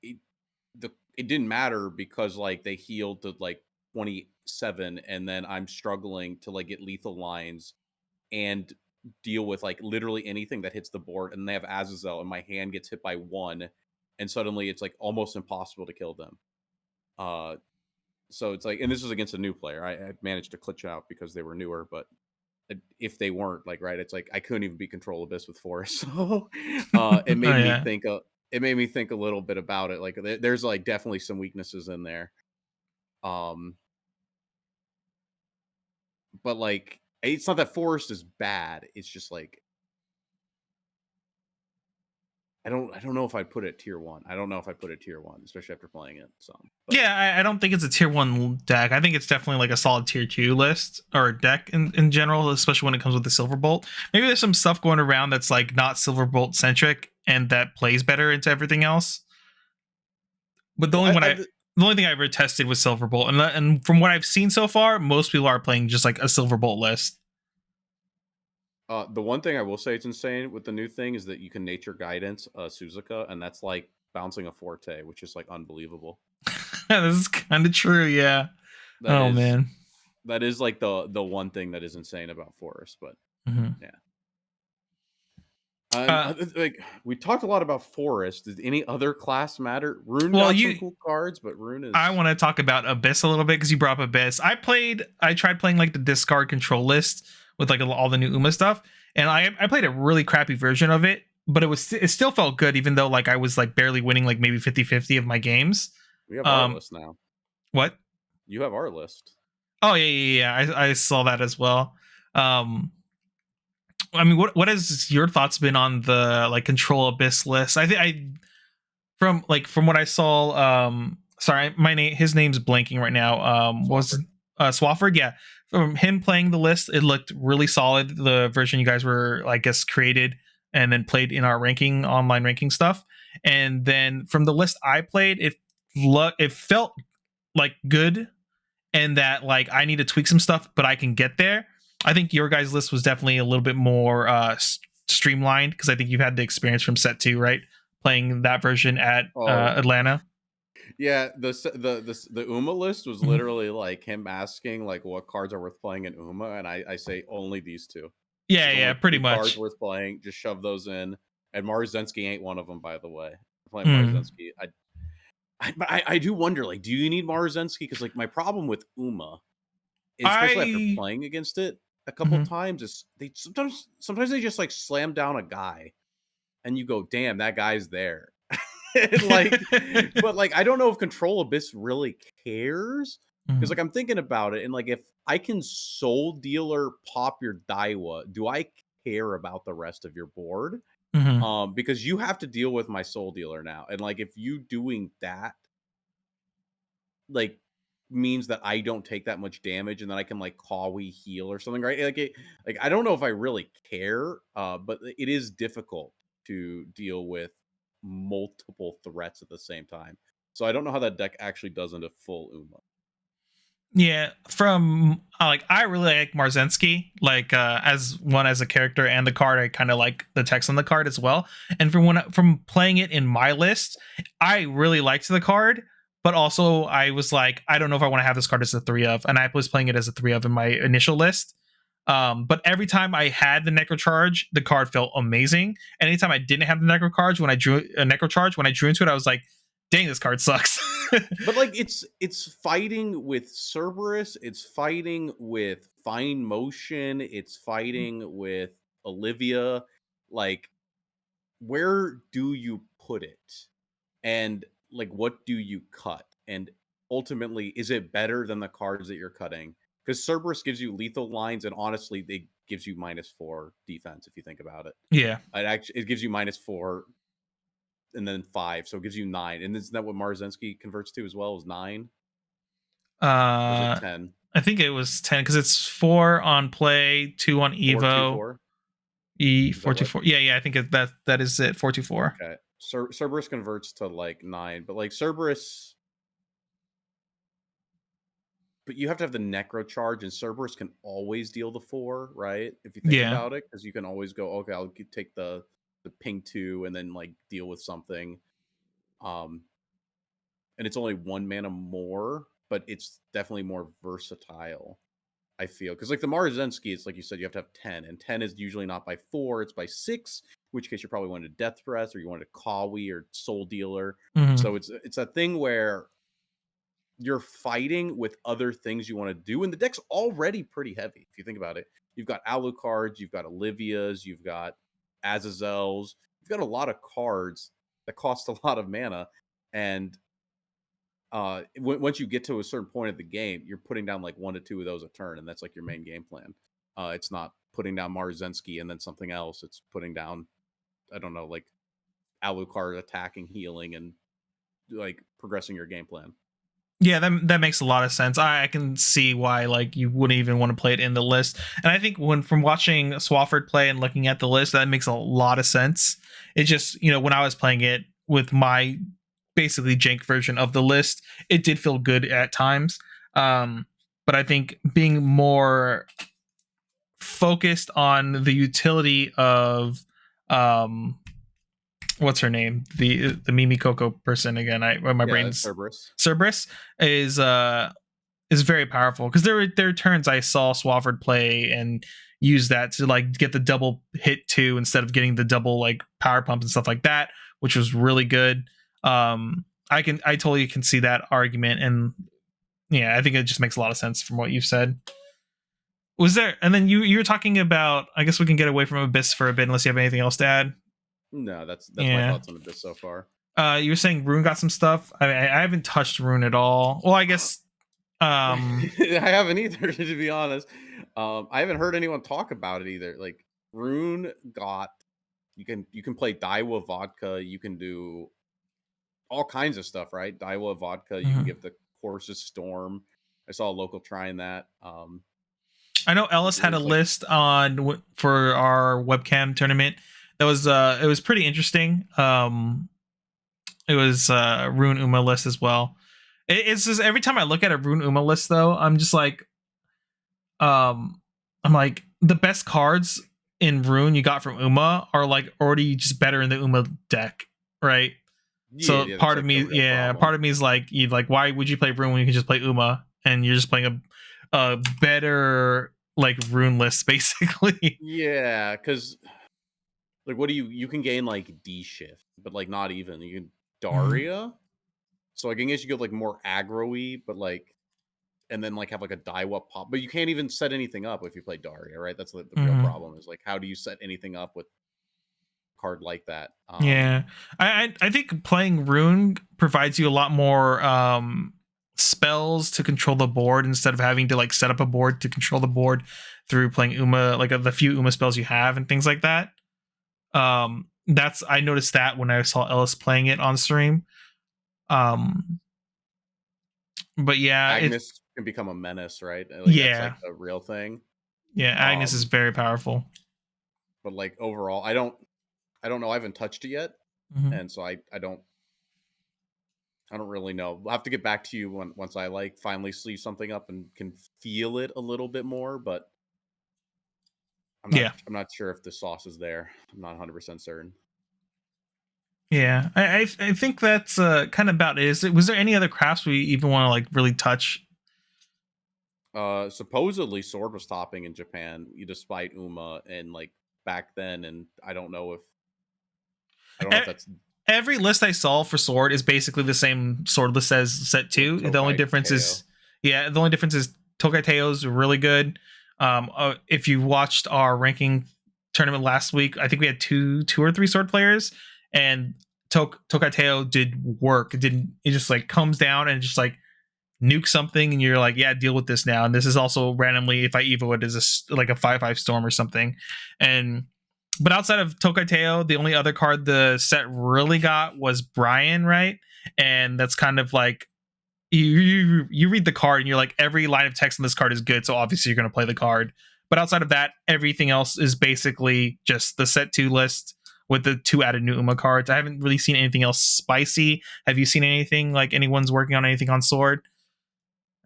it, it didn't matter because like they healed to like 27, and then I'm struggling to like get lethal lines and deal with like literally anything that hits the board, and they have Azazel, and my hand gets hit by one, and suddenly it's like almost impossible to kill them. Uh, so it's like, and this was against a new player. I managed to glitch out because they were newer, but if they weren't like right, it's like I couldn't even beat Control Abyss with Forest. So it Oh made me yeah. think. It made me think a little bit about it. Like there's like definitely some weaknesses in there. Um, but like it's not that Forest is bad. It's just like I don't know if I'd put it tier one. I don't know if I put it tier one, especially after playing it some. But Yeah, I don't think it's a tier one deck. I think it's definitely like a solid tier two list or deck in general, especially when it comes with the Silverbolt. Maybe there's some stuff going around that's like not Silverbolt centric and that plays better into everything else. But well, the only thing I ever tested was Silverbolt, and from what I've seen so far, most people are playing just like a Silverbolt list. the one thing I will say it's insane with the new thing is that you can nature guidance Suzuka, and that's like bouncing a forte, which is like unbelievable. This is kind of true, yeah. That Oh is man. that is like the one thing that is insane about Forest. But Mm-hmm. yeah. And Uh, like we talked a lot about Forest. Does any other class matter? Rune well, got some you cool cards, but Rune I is want to talk about Abyss a little bit because you brought up Abyss. I tried playing like the discard control list with like all the new Uma stuff, and I played a really crappy version of it, but it still felt good even though like I was like barely winning like maybe 50-50 of my games. we have our Um, list now. what? You have our list. Oh yeah. I saw that as well. Um, I mean, what has your thoughts been on the like control Abyss list? I think I from what I saw, sorry, my name his name's blanking right now. Was Swafford. Swafford? Yeah, from him playing the list, it looked really solid. The version you guys were, I guess, created and then played in our ranking online ranking stuff, and then from the list I played, it felt like good, and that like I need to tweak some stuff, but I can get there. I think your guys' list was definitely a little bit more streamlined because I think you've had the experience from set two, right? Playing that version at Oh Atlanta. yeah, the Uma list was Mhm. literally like him asking like what cards are worth playing in Uma, and I say only these two. Yeah, There's yeah, only pretty two cards much. worth playing. Just shove those in. And Marzensky ain't one of them, by the way. I'm playing Mm. Marzensky. But I do wonder, like, do you need Marzensky? Because like my problem with Uma, especially after I playing against it a couple mhm. times, is they sometimes they just like slam down a guy, and you go, damn, that guy's there. And like, but like, I don't know if Control Abyss really cares. Because Mhm. like I'm thinking about it, and like if I can Soul Dealer pop your Daiwa, do I care about the rest of your board? Mhm. Because you have to deal with my Soul Dealer now, and like if you doing that like means that I don't take that much damage, and then I can like Kawi heal or something, right? Like I don't know if I really care, but it is difficult to deal with multiple threats at the same time. So I don't know how that deck actually does into full Uma. Yeah, from like I really like Marzensky, like as a character and the card. I kind of like the text on the card as well. And from playing it in my list, I really liked the card, but also I was like, I don't know if I want to have this card as a three of, and I was playing it as a three of in my initial list. But every time I had the Necrocharge, the card felt amazing. And anytime I didn't have the Necrocharge, when I drew a Necrocharge, when I drew into it, I was like, dang, this card sucks. But like it's fighting with Cerberus, it's fighting with Fine Motion, it's fighting with Olivia. Like, where do you put it? And like what do you cut? And ultimately, is it better than the cards that you're cutting? Because Cerberus gives you lethal lines, and honestly, they gives you -4 defense if you think about it. Yeah. It gives you -4 and then 5, so it gives you 9. And isn't that what Marzensky converts to as well as 9? Or is it Uh, 10? I think it was 10 because it's 4 on play, 2 on 424. Evo, E Is that what? 424. Yeah, yeah, I think that is it. 424. Okay. Cerberus converts to like 9, but like Cerberus but you have to have the necro charge, and Cerberus can always deal the 4, right? If you think Yeah. about it, because you can always go, okay, I'll take the ping 2 and then like deal with something. Um, and it's only 1 mana more, but it's definitely more versatile. I feel because like the Marzensky, it's like you said, you have to have 10, and 10 is usually not by 4, it's by 6. In which case you're probably wanting a Death Breath or you want a Kawi or Soul Dealer. Mhm. So it's a thing where you're fighting with other things you want to do, and the deck's already pretty heavy if you think about it. You've got Alucards, you've got Olivias, you've got Azazels, you've got a lot of cards that cost a lot of mana, and once you get to a certain point of the game, you're putting down like 1 to 2 of those a turn, and that's like your main game plan. It's not putting down Marzensky and then something else. It's putting down, I don't know, like Alucard attacking, healing, and like progressing your game plan. Yeah, that makes a lot of sense. I can see why like you wouldn't even want to play it in the list. And I think when from watching Swafford play and looking at the list, that makes a lot of sense. It just, when I was playing it with my basically jank version of the list, it did feel good at times. But I think being more focused on the utility of what's her name, the Mimi Coco person again, my Yeah, it's brain's Cerberus. Cerberus is very powerful because there are turns I saw Swafford play and use that to like get the double hit too instead of getting the double like power pump and stuff like that, which was really good. I totally can see that argument, and yeah, I think it just makes a lot of sense from what you've said. Was there, and then you were talking about, I guess we can get away from Abyss for a bit unless you have anything else to add. No, that's my Yeah. thoughts on Abyss so far. You were saying Rune got some stuff. I haven't touched Rune at all. Well, I guess I haven't either, to be honest. I haven't heard anyone talk about it either. Like Rune got, you can play Daiwa vodka, you can do all kinds of stuff, right? Daiwa vodka, you can mhm. give the courses storm. I saw a local trying that. I know Ellis had a Rune's like, list on for our webcam tournament. That was it was pretty interesting. It was Rune Uma list as well. It's just every time I look at a Rune Uma list though, I'm just like I'm like the best cards in Rune you got from Uma are like already just better in the Uma deck, right? yeah, So yeah, that's part of like the me, real yeah, problem. part of me is like, you like, why would you play Rune when you can just play Uma and you're just playing a better like Rune list basically. Yeah, because like, what do you can gain like D shift, but like not even you can Mhm. Daria. So like, I guess you go like more aggro-y, but like, and then like have like a Daiwa pop, but you can't even set anything up if you play Daria, right? That's the real Mhm. problem is like, how do you set anything up with a card like that? Yeah, I think playing Rune provides you a lot more spells to control the board instead of having to like set up a board to control the board through playing Uma, like the few Uma spells you have and things like that. That's I noticed that when I saw Ellis playing it on stream. Um, but yeah, Agnes can become a menace, right? Like that's yeah, like a real thing. yeah. Agnes is Um, very powerful. but like overall, I don't know. I haven't touched it yet, Mhm. and so I don't really know. I'll have to get back to you once I like finally see something up and can feel it a little bit more. But Yeah, I'm not sure if the sauce is there. I'm not 100% certain. yeah. I think that's kind of about it. Was there any other crafts we even want to like really touch? Supposedly Sword was topping in Japan, despite Uma and like back then, and I don't know if E- that's Every list I saw for sword is basically the same sword list as set with two. The only Tokai difference Teo. is, yeah, the only difference is Tokai Teo's really good. If you watched our ranking tournament last week, I think we had two or three sword players, and Tokai Teo did work. It just like comes down and just like nuke something, and you're like, yeah, deal with this now. And this is also randomly, if I evo it, is like a 5/5 storm or something, and but outside of Tokateo, the only other card the set really got was Brian, right? And that's kind of like you read the card and you're like, every line of text on this card is good, so obviously you're going to play the card. But outside of that, everything else is basically just the set two list with the two added new Uma cards. I haven't really seen anything else spicy. Have you seen anything like anyone's working on anything on Sword?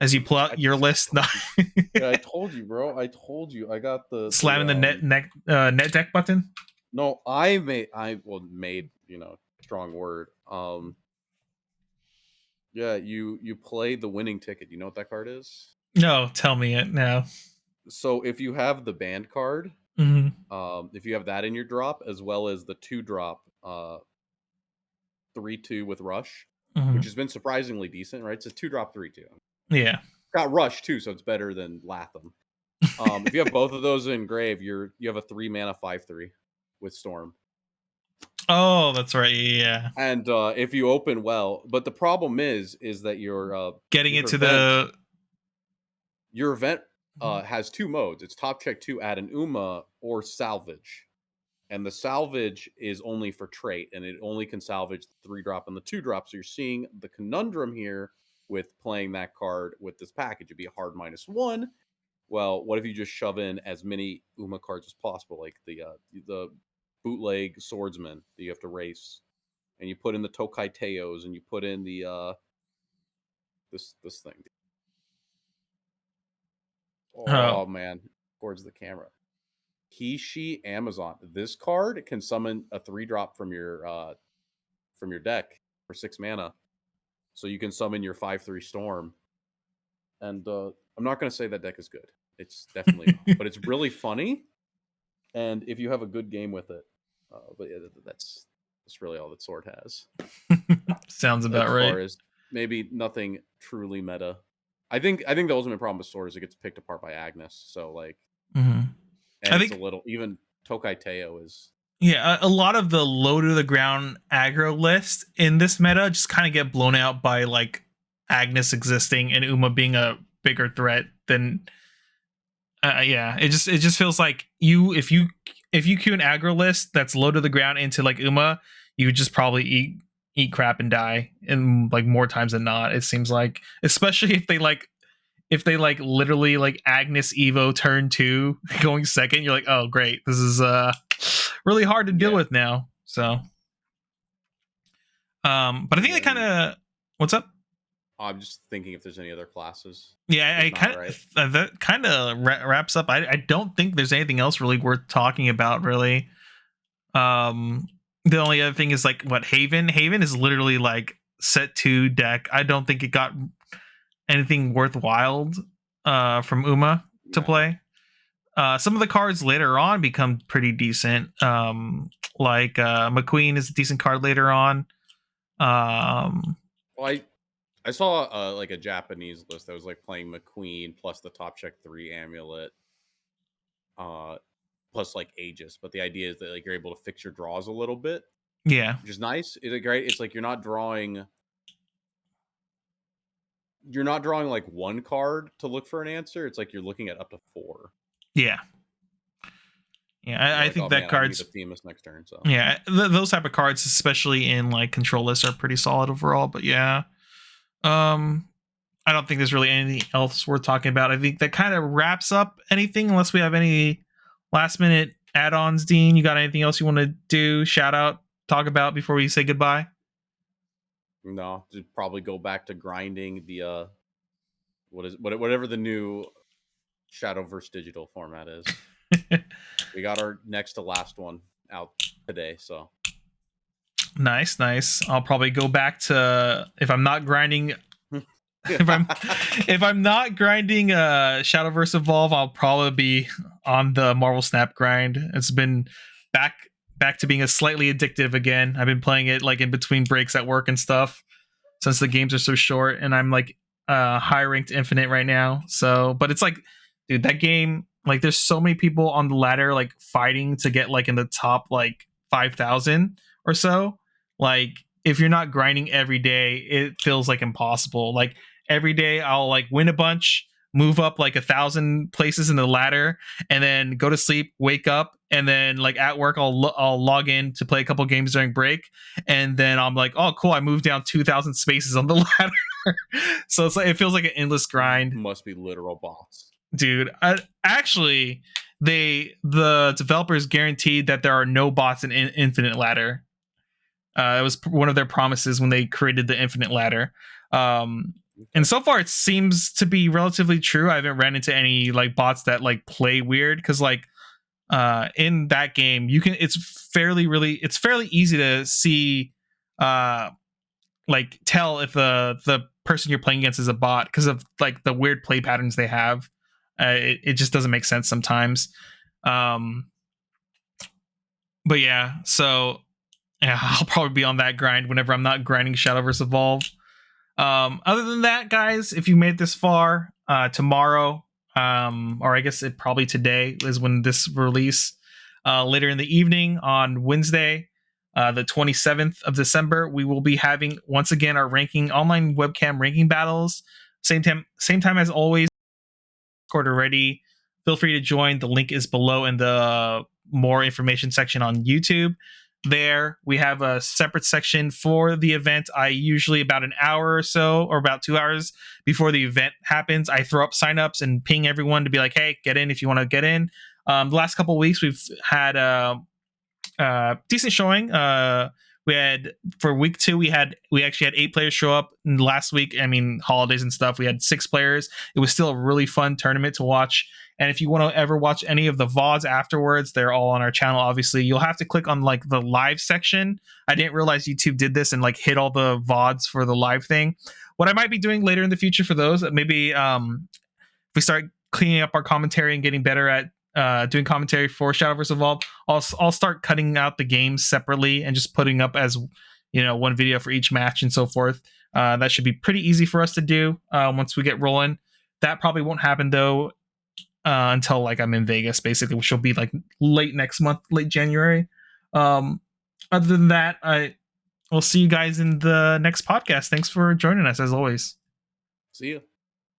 as you pull out your list, Yeah, I told you, bro. I told you. I got slamming the net deck button. No, made, strong word. Yeah, you play the winning ticket. You know what that card is? No, tell me it now. So if you have the band card, Mm-hmm. if you have that in your drop, as well as the 2-drop 3/2 with Rush, Mm-hmm. which has been surprisingly decent, right? It's a 2-drop 3/2. Yeah. Got Rush too, so it's better than Latham. If you have both of those in grave, you have a 3-mana 5/3 with Storm. Oh, that's right. Yeah. And if you open well, but the problem is that your Getting your it to event the. your event has 2 modes. It's top check 2, add an Uma, or salvage. And the salvage is only for trait, and it only can salvage the 3-drop and the 2-drop. So you're seeing the conundrum here with playing that card with this package. It'd be a hard -1. Well, what if you just shove in as many Uma cards as possible, like the bootleg swordsman that you have to race, and you put in the Tokai Teos, and you put in the this thing. Oh. Oh man, towards the camera. Kishi Amazon. This card can summon a 3-drop from your deck for 6 mana, so you can summon your 5/3 Storm. And I'm not going to say that deck is good. It's definitely not, but it's really funny. And if you have a good game with it, but yeah, that's really all that Sword has. Sounds about As right. far as maybe nothing truly meta. I think the ultimate problem with Sword is it gets picked apart by Agnes. So like, Mm-hmm. and I it's think a little, even Tokai Teo is. Yeah, a lot of the low to the ground aggro list in this meta just kind of get blown out by like Agnes existing and Uma being a bigger threat than. Yeah, it just feels like if you queue an aggro list that's low to the ground into like Uma, you would just probably eat crap and die, and like more times than not. It seems like, especially if they literally like Agnes Evo turn 2 going second, you're like, oh great, this is really hard to deal with now. So but I think they kind of. What's up? I'm just thinking if there's any other classes. Yeah, I kind of that kind of wraps up. I don't think there's anything else really worth talking about, really. The only other thing is like what Haven is literally like set 2 deck. I don't think it got anything worthwhile from Uma to play. Some of the cards later on become pretty decent. Like McQueen is a decent card later on. Well, I saw like a Japanese list that was like playing McQueen plus the top check 3 amulet, plus like Aegis. But the idea is that like you're able to fix your draws a little bit. Yeah, which is nice. It's great. It's like you're not drawing like one card to look for an answer. It's like you're looking at up to 4. yeah. I Like, think oh, that man, card's I need to theme this next turn. So yeah, those type of cards, especially in like control lists, are pretty solid overall. But yeah, I don't think there's really anything else worth talking about. I think that kind of wraps up anything, unless we have any last minute add-ons. Dean, you got anything else you want to do? Shout out, talk about before we say goodbye? no, just probably go back to grinding the whatever the new Shadowverse digital format is. We got our next to last one out today, so nice. I'll probably go back to, if I'm not grinding if I'm not grinding Shadowverse Evolve, I'll probably be on the Marvel Snap grind. It's been back to being a slightly addictive again. I've been playing it like in between breaks at work and stuff, since the games are so short, and I'm like high ranked infinite right now. So, but it's like, dude, that game, like there's so many people on the ladder like fighting to get like in the top like 5,000 or so. Like if you're not grinding every day, it feels like impossible. Like every day I'll like win a bunch, move up like 1,000 places in the ladder, and then go to sleep, wake up, and then like at work I'll log in to play a couple games during break, and then I'm like, oh cool, I moved down 2,000 spaces on the ladder. So it's like, it feels like an endless grind. Must be literal bots, dude. Actually, the developers guaranteed that there are no bots in Infinite Ladder. It was one of their promises when they created the Infinite Ladder. And Okay. so far it seems to be relatively true. I haven't ran into any like bots that like play weird, because like in that game you can, it's fairly easy to see uh like tell if the person you're playing against is a bot, because of like the weird play patterns they have. It just doesn't make sense sometimes. um but yeah, so yeah, I'll probably be on that grind whenever I'm not grinding Shadowverse Evolve. Other than that, guys, if you made this far, tomorrow, or I guess it probably today is when this release. Later in the evening on Wednesday, the 27th of December, we will be having once again our ranking online webcam ranking battles. Same time as always. Discord already. Feel free to join. The link is below in the more information section on YouTube. There, we have a separate section for the event. I usually about an hour or so, or about 2 hours before the event happens, I throw up signups and ping everyone to be like, "Hey, get in if you want to get in." The last couple of weeks, we've had decent showing. We had for week 2, we actually had 8 players show up. And last week, I mean, holidays and stuff, we had 6 players. It was still a really fun tournament to watch. And if you want to ever watch any of the VODs afterwards, they're all on our channel. Obviously, you'll have to click on like the live section. I didn't realize YouTube did this and like hit all the VODs for the live thing. What I might be doing later in the future for those, maybe if we start cleaning up our commentary and getting better at doing commentary for Shadowverse Evolved, I'll start cutting out the games separately and just putting up as one video for each match and so forth. That should be pretty easy for us to do once we get rolling. That probably won't happen though until like I'm in Vegas, basically, which will be like late next month, late January. Other than that, I will see you guys in the next podcast. Thanks for joining us as always. See ya.